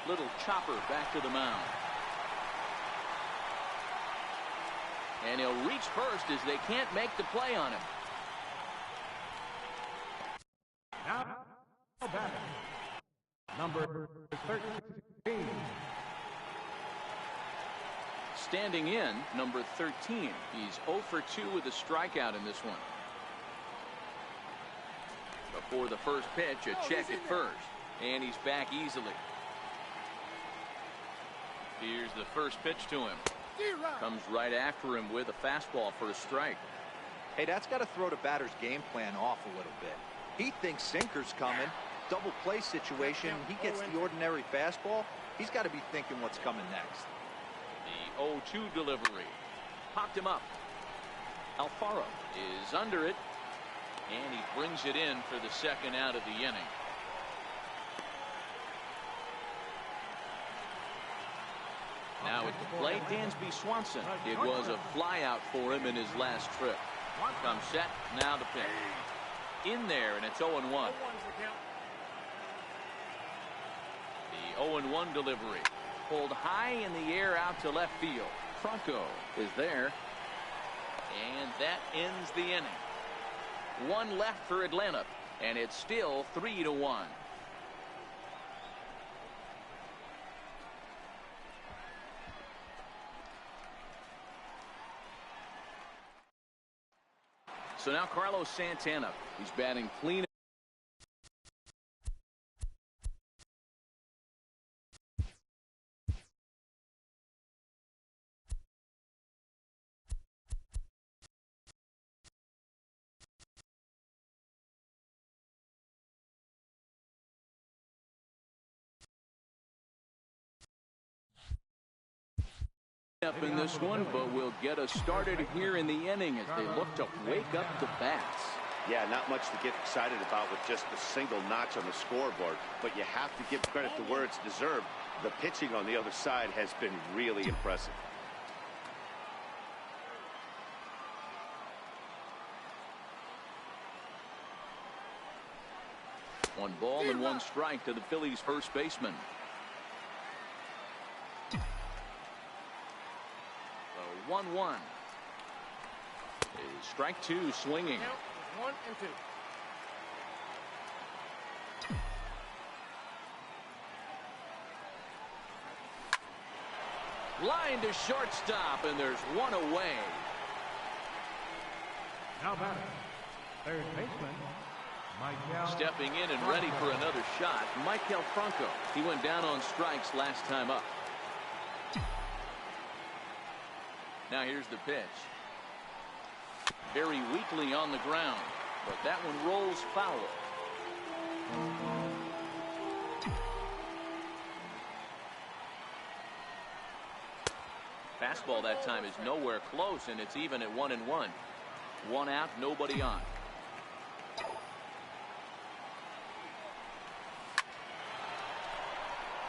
Little chopper back to the mound. And he'll reach first as they can't make the play on him. Now, batter, number 13. Standing in, number 13. He's 0 for 2 with a strikeout in this one. Before the first pitch, a check at first. And he's back easily. Here's the first pitch to him. Comes right after him with a fastball for a strike. Hey, that's got to throw the batter's game plan off a little bit. He thinks sinker's coming. Double play situation. He gets the ordinary fastball. He's got to be thinking what's coming next. The 0-2 delivery. Popped him up. Alfaro is under it. And he brings it in for the second out of the inning. Now at the plate, Dansby Swanson. It was a flyout for him in his last trip. Comes set, now the pitch. In there, and it's 0-1. The 0-1 delivery. Pulled high in the air out to left field. Franco is there. And that ends the inning. 1 left for Atlanta, and it's still 3-1. So now Carlos Santana. He's batting clean. Up in this one, but we'll get us started here in the inning as they look to wake up the bats. Yeah, not much to get excited about with just a single notch on the scoreboard, but you have to give credit to where it's deserved. The pitching on the other side has been really impressive. One ball and 1 strike to the Phillies first baseman. The 1-1. Is strike 2 swinging. 1 and 2. Line to shortstop, and there's 1 away. Now batter, third baseman, Michael. Stepping in and ready for another shot, Michael Franco. He went down on strikes last time up. Now here's the pitch. Very weakly on the ground, but that one rolls foul. Fastball that time is nowhere close, and it's even at 1-1. 1 out, nobody on.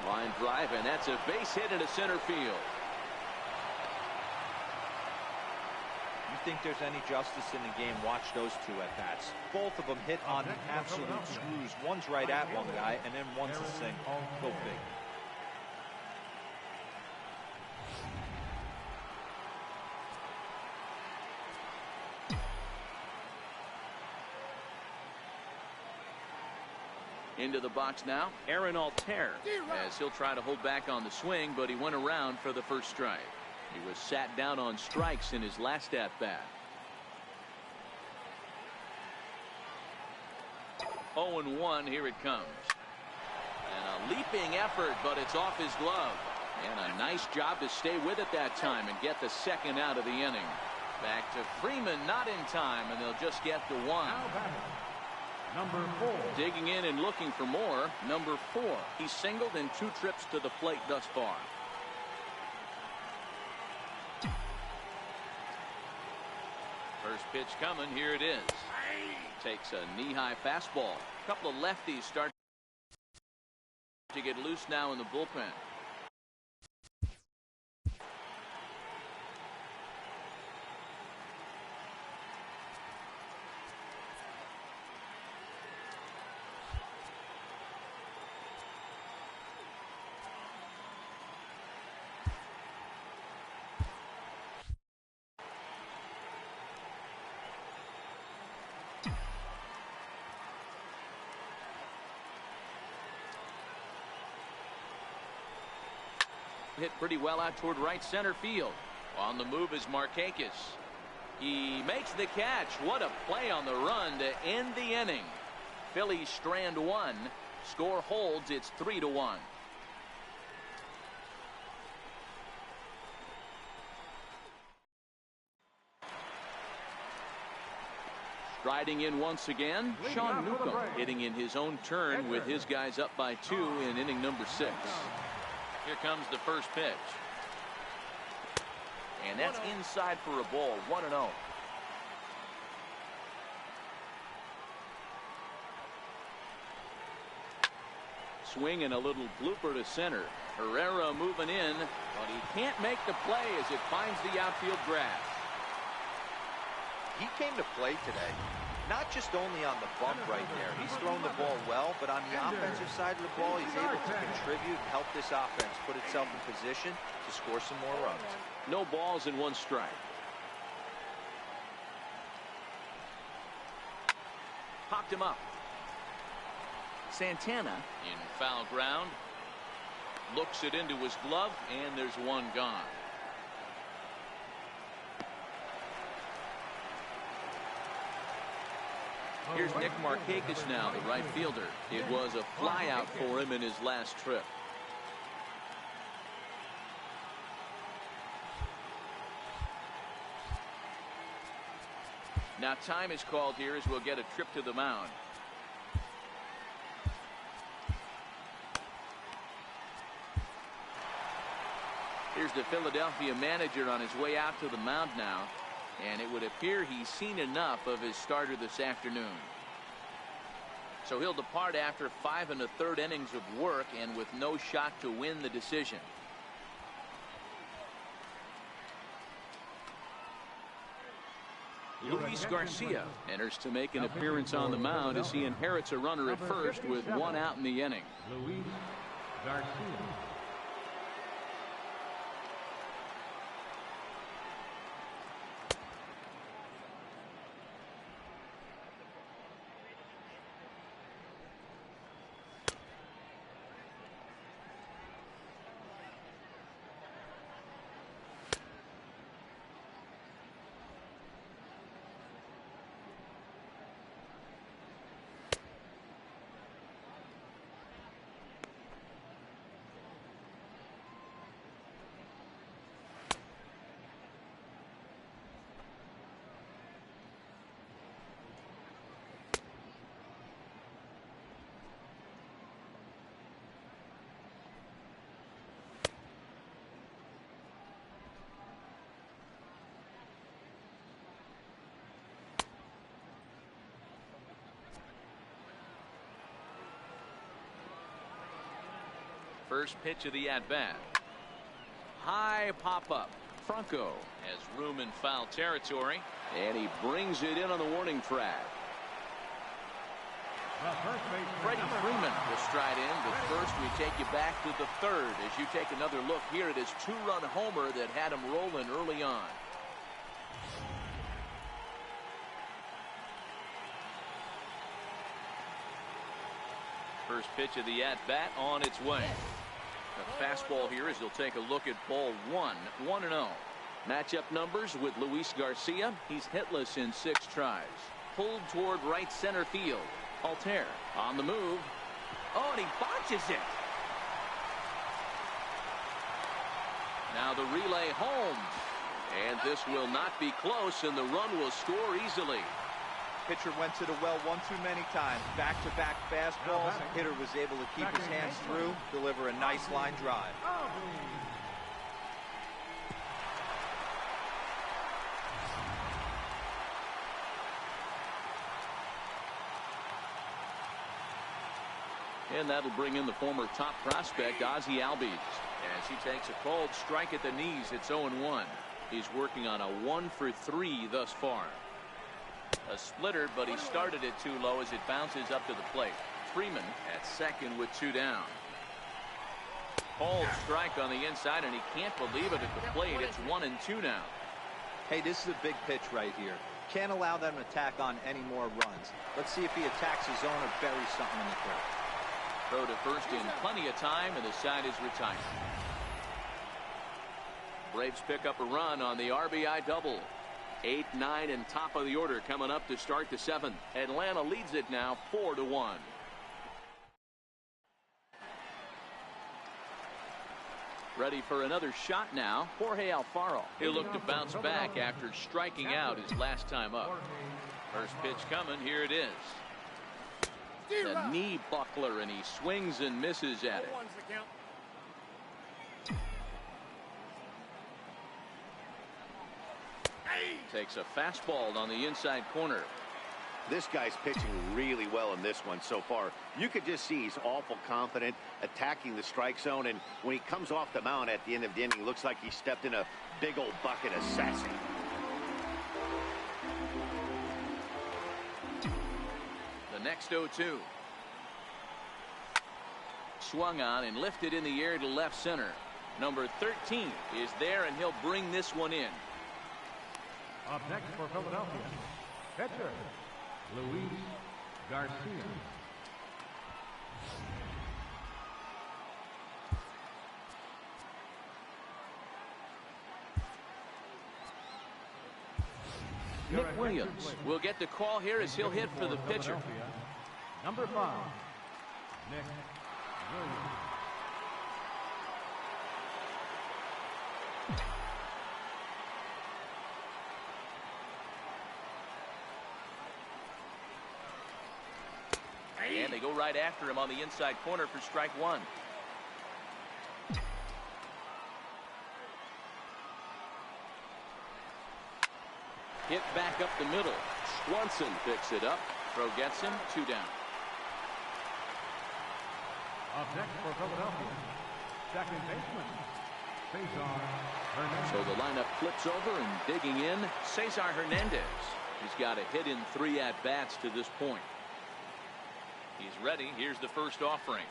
Line drive, and that's a base hit into center field. You think there's any justice in the game, watch those 2 at-bats. Both of them hit on the absolute screws. One's right at one guy, and then one's a single. Go big. Into the box now, Aaron Altair, as he'll try to hold back on the swing, but he went around for the first strike. He was sat down on strikes in his last at-bat. 0-1, here it comes. And a leaping effort, but it's off his glove. And a nice job to stay with it that time and get the second out of the inning. Back to Freeman, not in time, and they'll just get the one. Now batting, number 4. Digging in and looking for more, number 4. He's singled in 2 trips to the plate thus far. First pitch coming, here it is. Takes a knee-high fastball. A couple of lefties start to get loose now in the bullpen. Hit pretty well out toward right center field. On the move is Markakis. He makes the catch. What a play on the run to end the inning. Phillies strand 1. Score holds. It's 3-1. Striding in once again, Sean Newcomb hitting in his own turn with his guys up by 2 in inning number 6. Here comes the first pitch. And that's inside for a ball. 1-0. Swing and a little blooper to center. Herrera moving in, but he can't make the play as it finds the outfield grass. He came to play today, not just only on the bump right there. He's thrown the ball well, but on the offensive side of the ball, he's able to contribute and help this offense put itself in position to score some more runs. No balls and 1 strike. Popped him up. Santana in foul ground. Looks it into his glove, and there's 1 gone. Here's Nick Markakis now, the right fielder. It was a fly out for him in his last trip. Now time is called here as we'll get a trip to the mound. Here's the Philadelphia manager on his way out to the mound now. And it would appear he's seen enough of his starter this afternoon. So he'll depart after 5 1/3 innings of work and with no shot to win the decision. Luis Garcia enters to make an appearance on the mound as he inherits a runner at first with 1 out in the inning. Luis Garcia. First pitch of the at-bat. High pop-up. Franco has room in foul territory, and he brings it in on the warning track. Freddie Freeman will stride in, but first we take you back to the 3rd as you take another look here at his 2-run homer that had him rolling early on. First pitch of the at-bat on its way. A fastball here as he'll take a look at ball 1. 1-0. Matchup numbers with Luis Garcia. He's hitless in 6 tries. Pulled toward right center field. Altair on the move. Oh, and he botches it. Now the relay home. And this will not be close, and the run will score easily. Pitcher went to the well one too many times. Back-to-back fastballs. Hitter was able to keep his hands through, deliver a nice line drive. And that'll bring in the former top prospect, Ozzie Albies. As he takes a cold strike at the knees, it's 0-1. He's working on a 1-for-3 thus far. A splitter, but he started it too low as it bounces up to the plate. Freeman at second with 2 down. Cold strike on the inside, and he can't believe it at the plate. It's 1-2 now. Hey, this is a big pitch right here. Can't allow them to attack on any more runs. Let's see if he attacks his zone or buries something in the third. Throw to first in plenty of time, and the side is retired. Braves pick up a run on the RBI double. 8, 9, and top of the order coming up to start the 7th. Atlanta leads it now 4-1. Ready for another shot now, Jorge Alfaro. He'll look to bounce back after striking out his last time up. First pitch coming, here it is. The knee buckler, and he swings and misses at it. Takes a fastball on the inside corner. This guy's pitching really well in this one so far. You could just see he's awful confident attacking the strike zone, and when he comes off the mound at the end of the inning, looks like he stepped in a big old bucket of sassy. The next 0-2. Swung on and lifted in the air to left center. Number 13 is there, and he'll bring this one in. Up next for Philadelphia, pitcher Luis Garcia. Nick Williams will get the call here as he'll hit for the pitcher. Number 5, Nick Williams. And they go right after him on the inside corner for strike 1. Hit back up the middle. Swanson picks it up. Throw gets him. 2 down. Up next for Philadelphia, second baseman Cesar Hernandez. So the lineup flips over, and digging in, Cesar Hernandez. He's got a hit in 3 at-bats to this point. He's ready. Here's the first offering.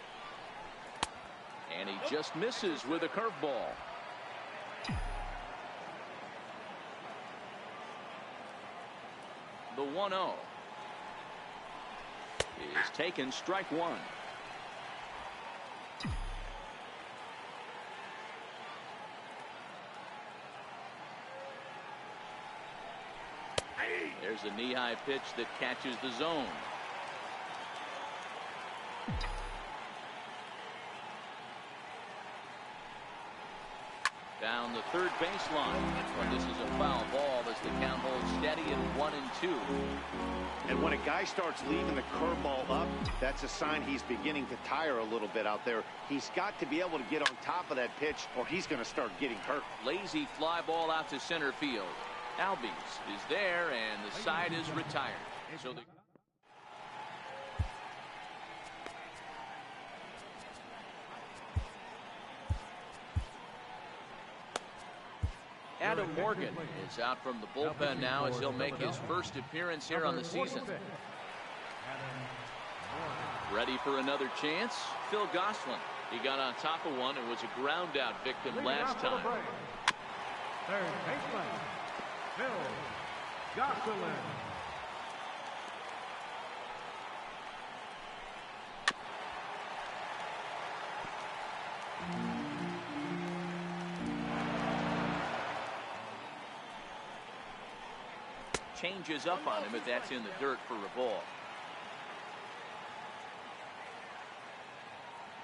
And he just misses with a curveball. The 1-0 is taken, strike 1. There's a knee-high pitch that catches the zone. Down the third baseline. But this is a foul ball as the count holds steady at 1-2. And when a guy starts leaving the curveball up, that's a sign he's beginning to tire a little bit out there. He's got to be able to get on top of that pitch, or he's going to start getting hurt. Lazy fly ball out to center field. Albies is there, and the side is retired. So the Adam Morgan is out from the bullpen now as he'll make his first appearance here on the season. Ready for another chance? Phil Gosselin. He got on top of one and was a ground out victim last time. Third baseman Phil Gosselin. Changes up on him, but that's in the dirt for a ball.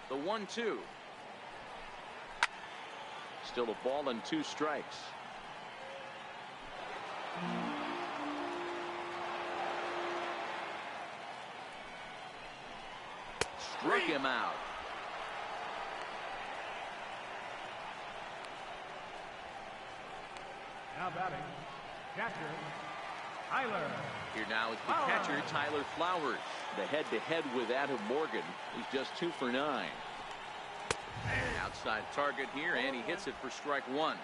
The 1-2. Still a ball and 2 strikes. Struck him out. Now batting, catcher, Tyler. Here now is the catcher, Tyler Flowers. The head-to-head with Adam Morgan. He's just 2 for 9. Outside target here, and he hits it for strike 1.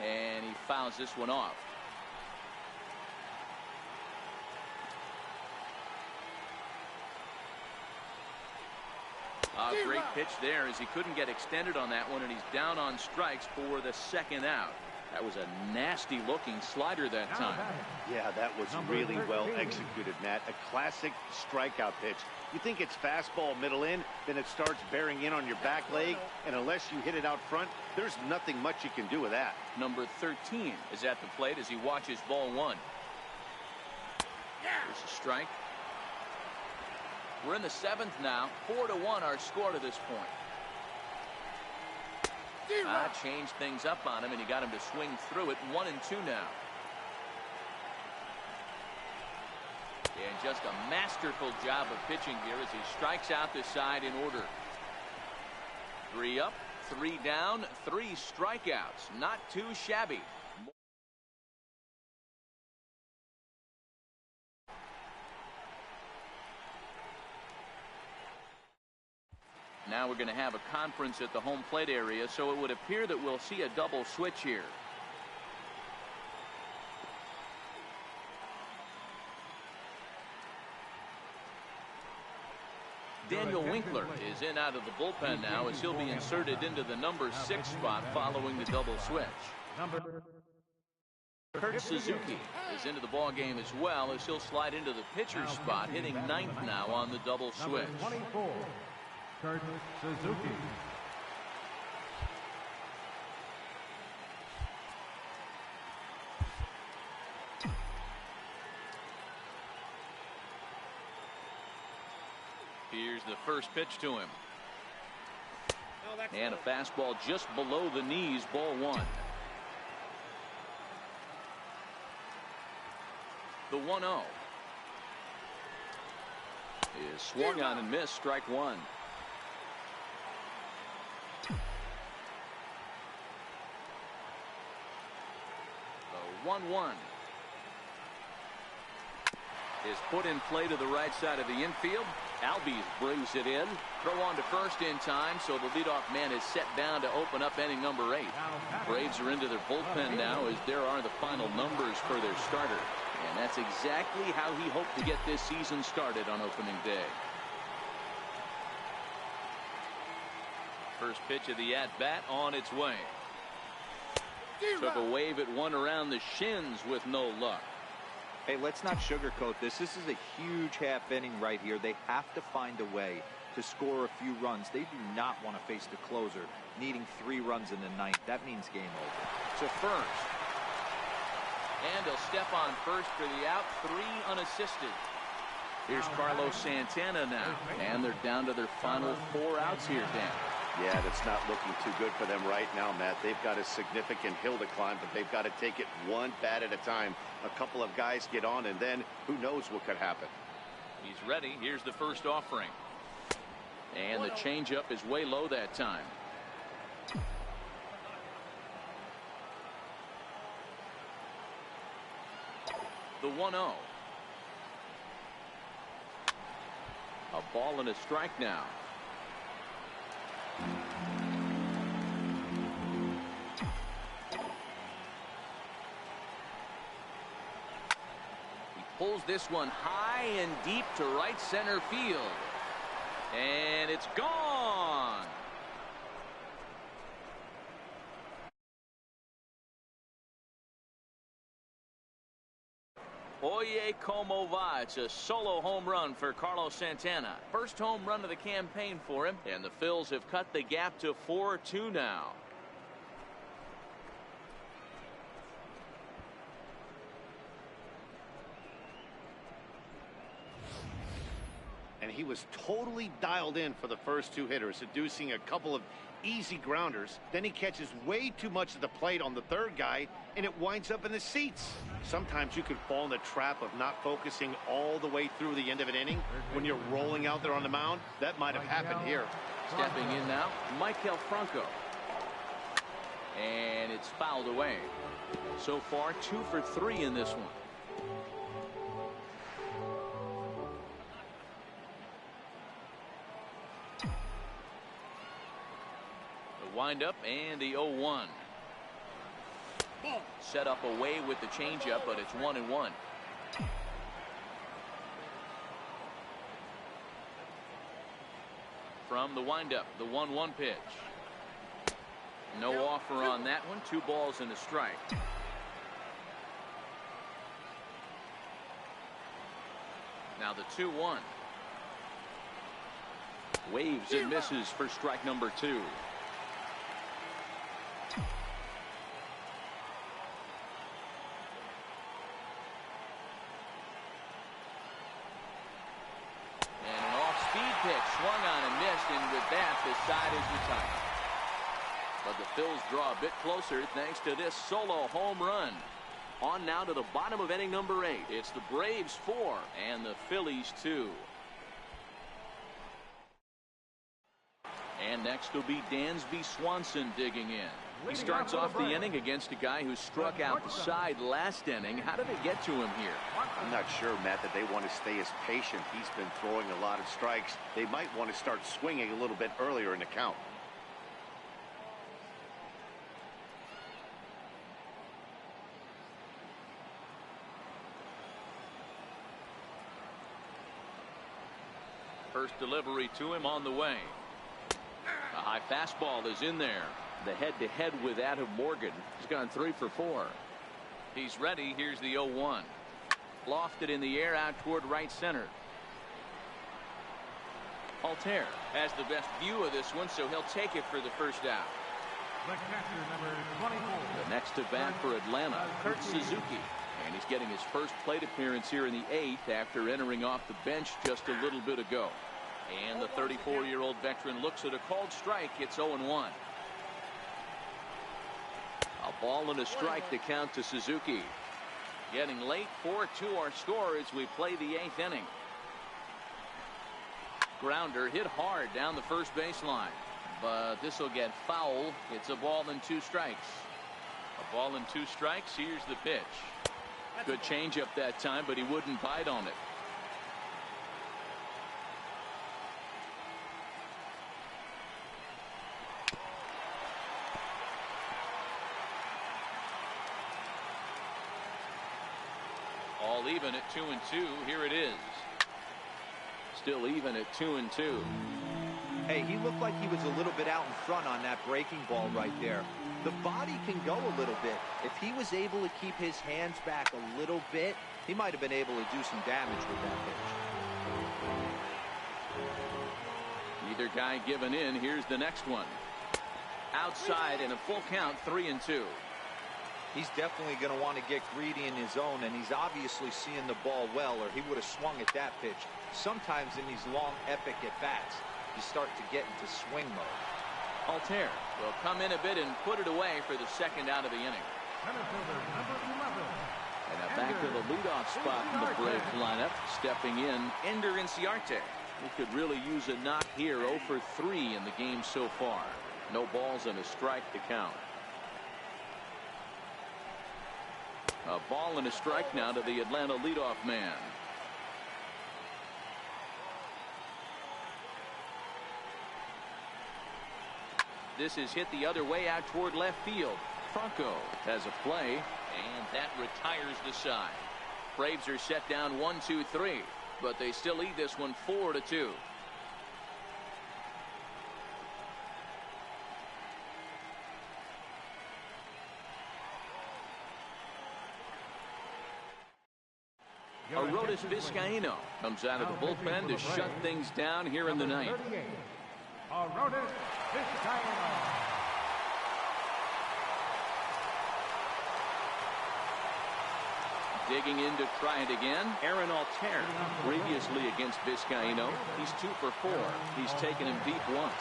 And he fouls this one off. A great pitch there as he couldn't get extended on that one, and he's down on strikes for the 2nd out. That was a nasty looking slider that time. Yeah, that was really well executed, Matt. A classic strikeout pitch. You think it's fastball middle in, then it starts bearing in on your back leg, and unless you hit it out front, there's nothing much you can do with that. Number 13 is at the plate as he watches ball 1. There's a strike. We're in the 7th now. 4-1 our score to this point. Changed things up on him, and he got him to swing through it. 1-2 now. And just a masterful job of pitching here as he strikes out the side in order. 3 up, 3 down, 3 strikeouts. Not too shabby. Now we're going to have a conference at the home plate area, so it would appear that we'll see a double switch here. Daniel Winkler is in out of the bullpen now as he'll be inserted into the number 6 spot following the double switch. Kurt Suzuki is into the ball game as well as he'll slide into the pitcher's spot, hitting 9th now on the double switch. 24, Kurt Suzuki. Here's the first pitch to him. And a fastball just below the knees, ball 1. The 1-0 is swung on and missed, strike 1. The 1-1 is put in play to the right side of the infield. Albies brings it in. Throw on to first in time, so the leadoff man is set down to open up inning number 8. Braves are into their bullpen now as there are the final numbers for their starter. And that's exactly how he hoped to get this season started on opening day. First pitch of the at-bat on its way. Took a wave at one around the shins with no luck. Hey, let's not sugarcoat this. This is a huge half inning right here. They have to find a way to score a few runs. They do not want to face the closer, needing 3 runs in the 9th. That means game over. To first. And he'll step on first for the out. 3 unassisted. Here's Carlos Santana now. And they're down to their final 4 outs here, Dan. Yeah, that's not looking too good for them right now, Matt. They've got a significant hill to climb, but they've got to take it one bat at a time. A couple of guys get on, and then who knows what could happen. He's ready. Here's the first offering. And the changeup is way low that time. The 1-0. A ball and a strike now. He pulls this one high and deep to right center field. And it's gone. Oye como va. It's a solo home run for Carlos Santana. First home run of the campaign for him, and the Phils have cut the gap to 4-2 now. And he was totally dialed in for the first two hitters, seducing a couple of easy grounders. Then he catches way too much of the plate on the third guy, and it winds up in the seats. Sometimes you can fall in the trap of not focusing all the way through the end of an inning when you're rolling out there on the mound. That might have happened here. Stepping in now, Michael Franco. And it's fouled away. So far, 2 for 3 in this one. The windup and the 0-1. Set up away with the changeup, but it's 1-1. From the windup, the 1-1 pitch. No offer on that one. 2 balls and a strike. Now the 2-1. Waves and misses for strike number 2. Swung on and missed, and with that, the side is retired. But the Phils draw a bit closer thanks to this solo home run. On now to the bottom of inning number 8. It's the Braves 4 and the Phillies 2. And next will be Dansby Swanson digging in. He starts off the inning against a guy who struck out the side last inning. How did it get to him here? I'm not sure, Matt, that they want to stay as patient. He's been throwing a lot of strikes. They might want to start swinging a little bit earlier in the count. First delivery to him on the way. A high fastball is in there. The head-to-head with Adam Morgan. He's gone 3 for 4. He's ready. Here's the 0-1. Lofted in the air out toward right center. Altair has the best view of this one, so he'll take it for the first out. The catcher, number 24. The next to bat for Atlanta, Kurt Suzuki. And he's getting his first plate appearance here in the 8th after entering off the bench just a little bit ago. And the 34-year-old veteran looks at a called strike. It's 0-1. A ball and a strike to count to Suzuki. Getting late, 4-2 our score as we play the 8th inning. Grounder hit hard down the first baseline, but this will get foul. It's a ball and 2 strikes. A ball and 2 strikes. Here's the pitch. Good changeup that time, but he wouldn't bite on it. All even at 2-2. Here it is. Still even at 2-2. Hey, he looked like he was a little bit out in front on that breaking ball right there. The body can go a little bit. If he was able to keep his hands back a little bit, he might have been able to do some damage with that pitch. Either guy giving in. Here's the next one. Outside in a full count, 3-2. He's definitely going to want to get greedy in his own, and he's obviously seeing the ball well, or he would have swung at that pitch. Sometimes in these long, epic at-bats, you start to get into swing mode. Altair will come in a bit and put it away for the second out of the inning. Center fielder, number 11. And now back to the leadoff spot in the Braves lineup. Stepping in, Ender Inciarte. He could really use a knock here. 0 for 3 in the game so far. No balls and a strike to count. A ball and a strike now to the Atlanta leadoff man. This is hit the other way out toward left field. Franco has a play, and that retires the side. Braves are set down 1-2-3, but they still lead this one 4-2. Arodys Vizcaíno comes out of the bullpen to shut things down here in the ninth. Arodys Vizcaíno. Digging in to try it again. Aaron Altair. Previously against Vizcaíno, he's 2 for 4. He's taken him deep once.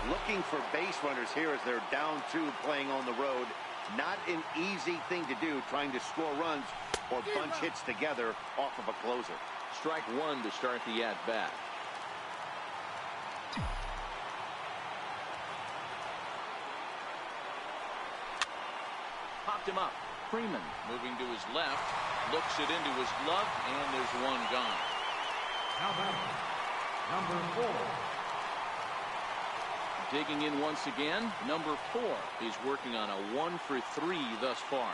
Looking for base runners here as they're down 2 playing on the road. Not an easy thing to do, trying to score runs or bunch hits together off of a closer. Strike 1 to start the at-bat. Popped him up. Freeman moving to his left, looks it into his glove, and there's one gone. Now batter, number 4. Digging in once again, number 4. He's working on a 1 for 3 thus far.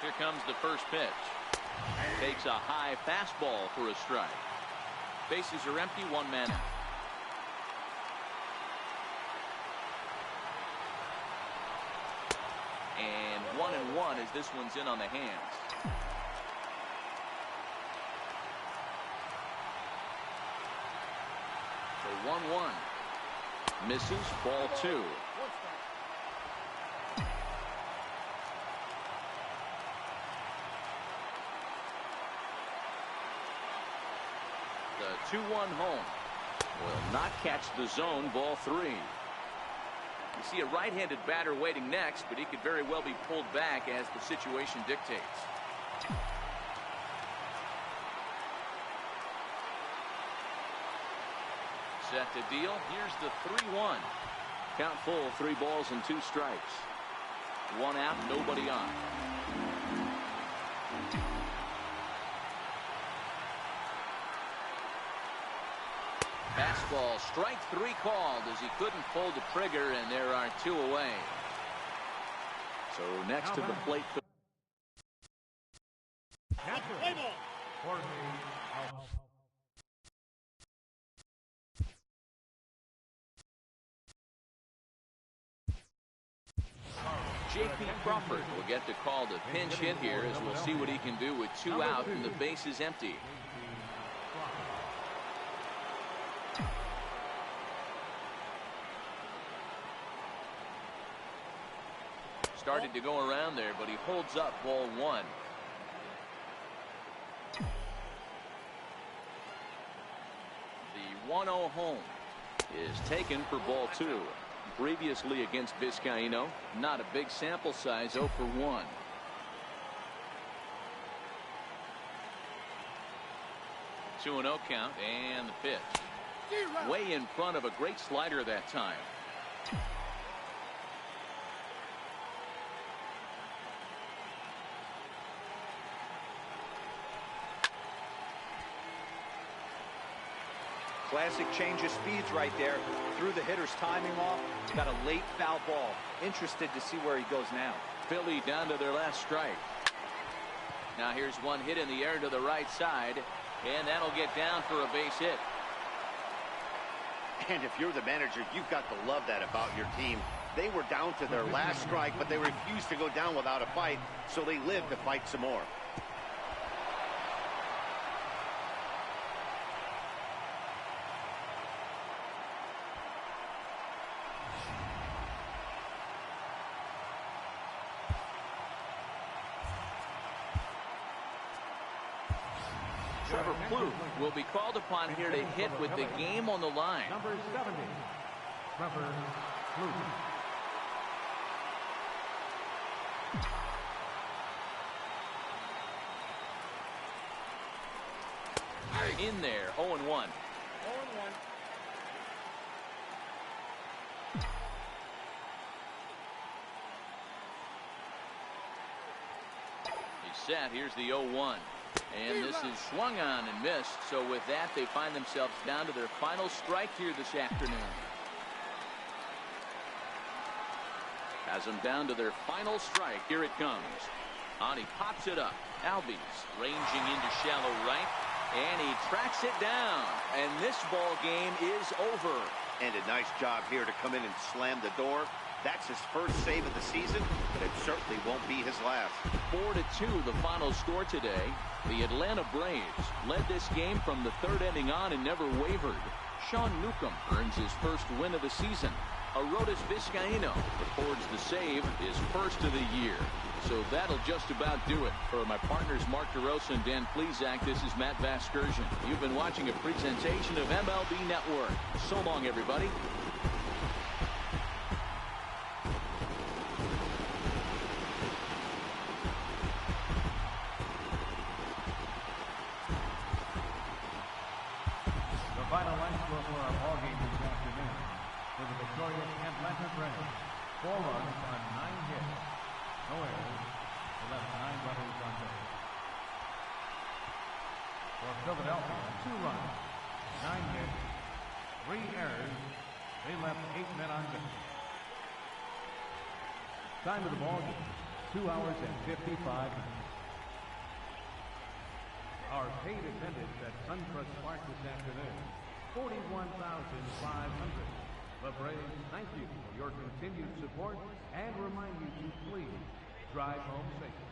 Here comes the first pitch. Takes a high fastball for a strike. Bases are empty, 1 man out. And 1-1 as this one's in on the hands. So 1-1. Misses, ball 2. The 2-1 home. Will not catch the zone, ball 3. You see a right-handed batter waiting next, but he could very well be pulled back as the situation dictates. Set to deal. Here's the 3-1. Count full, 3 balls and 2 strikes. 1 out, nobody on. Fastball, strike 3 called as he couldn't pull the trigger, and there are 2 away. So next to the plate. J.P. Crawford will get the call to pinch hit here, as we'll see what he can do with 2 out and the base is empty. Started to go around there, but he holds up, ball 1. The 1-0 home is taken for ball 2. Previously against Vizcaíno, not a big sample size, 0 for 1. Two 2-0 count, and the pitch. Way in front of a great slider that time. Classic change of speeds right there. Threw the hitter's timing off. Got a late foul ball. Interested to see where he goes now. Philly down to their last strike. Now here's one hit in the air to the right side, and that'll get down for a base hit. And if you're the manager, you've got to love that about your team. They were down to their last strike, but they refused to go down without a fight, so they lived to fight some more. Trevor Plouffe will be called upon here to hit with the game on the line. Number 70, Trevor Plouffe. In there, 0-1. 0-1. He's set. Here's the 0-1. And this is swung on and missed. So with that, they find themselves down to their final strike here this afternoon. Has them down to their final strike. Here it comes. On, he pops it up. Albies ranging into shallow right. And he tracks it down. And this ball game is over. And a nice job here to come in and slam the door. That's his first save of the season, but it certainly won't be his last. 4-2 the final score today. The Atlanta Braves led this game from the third inning on and never wavered. Sean Newcomb earns his first win of the season. Arodys Vizcaíno records the save, his first of the year. So that'll just about do it. For my partners Mark DeRosa and Dan Plesac, this is Matt Vasgersian. You've been watching a presentation of MLB Network. So long, everybody. The final line score for our ball game this afternoon. For the victorious Atlanta Braves, 4 runs on 9 hits. No errors. They left 9 runners on base. For Philadelphia, 2 runs, 9 hits, 3 errors. They left 8 men on base. Time of the ball game, 2 hours and 55 minutes. Our paid attendance at SunTrust Park this afternoon, 41,500. The Braves thank you for your continued support and remind you to please drive home safe.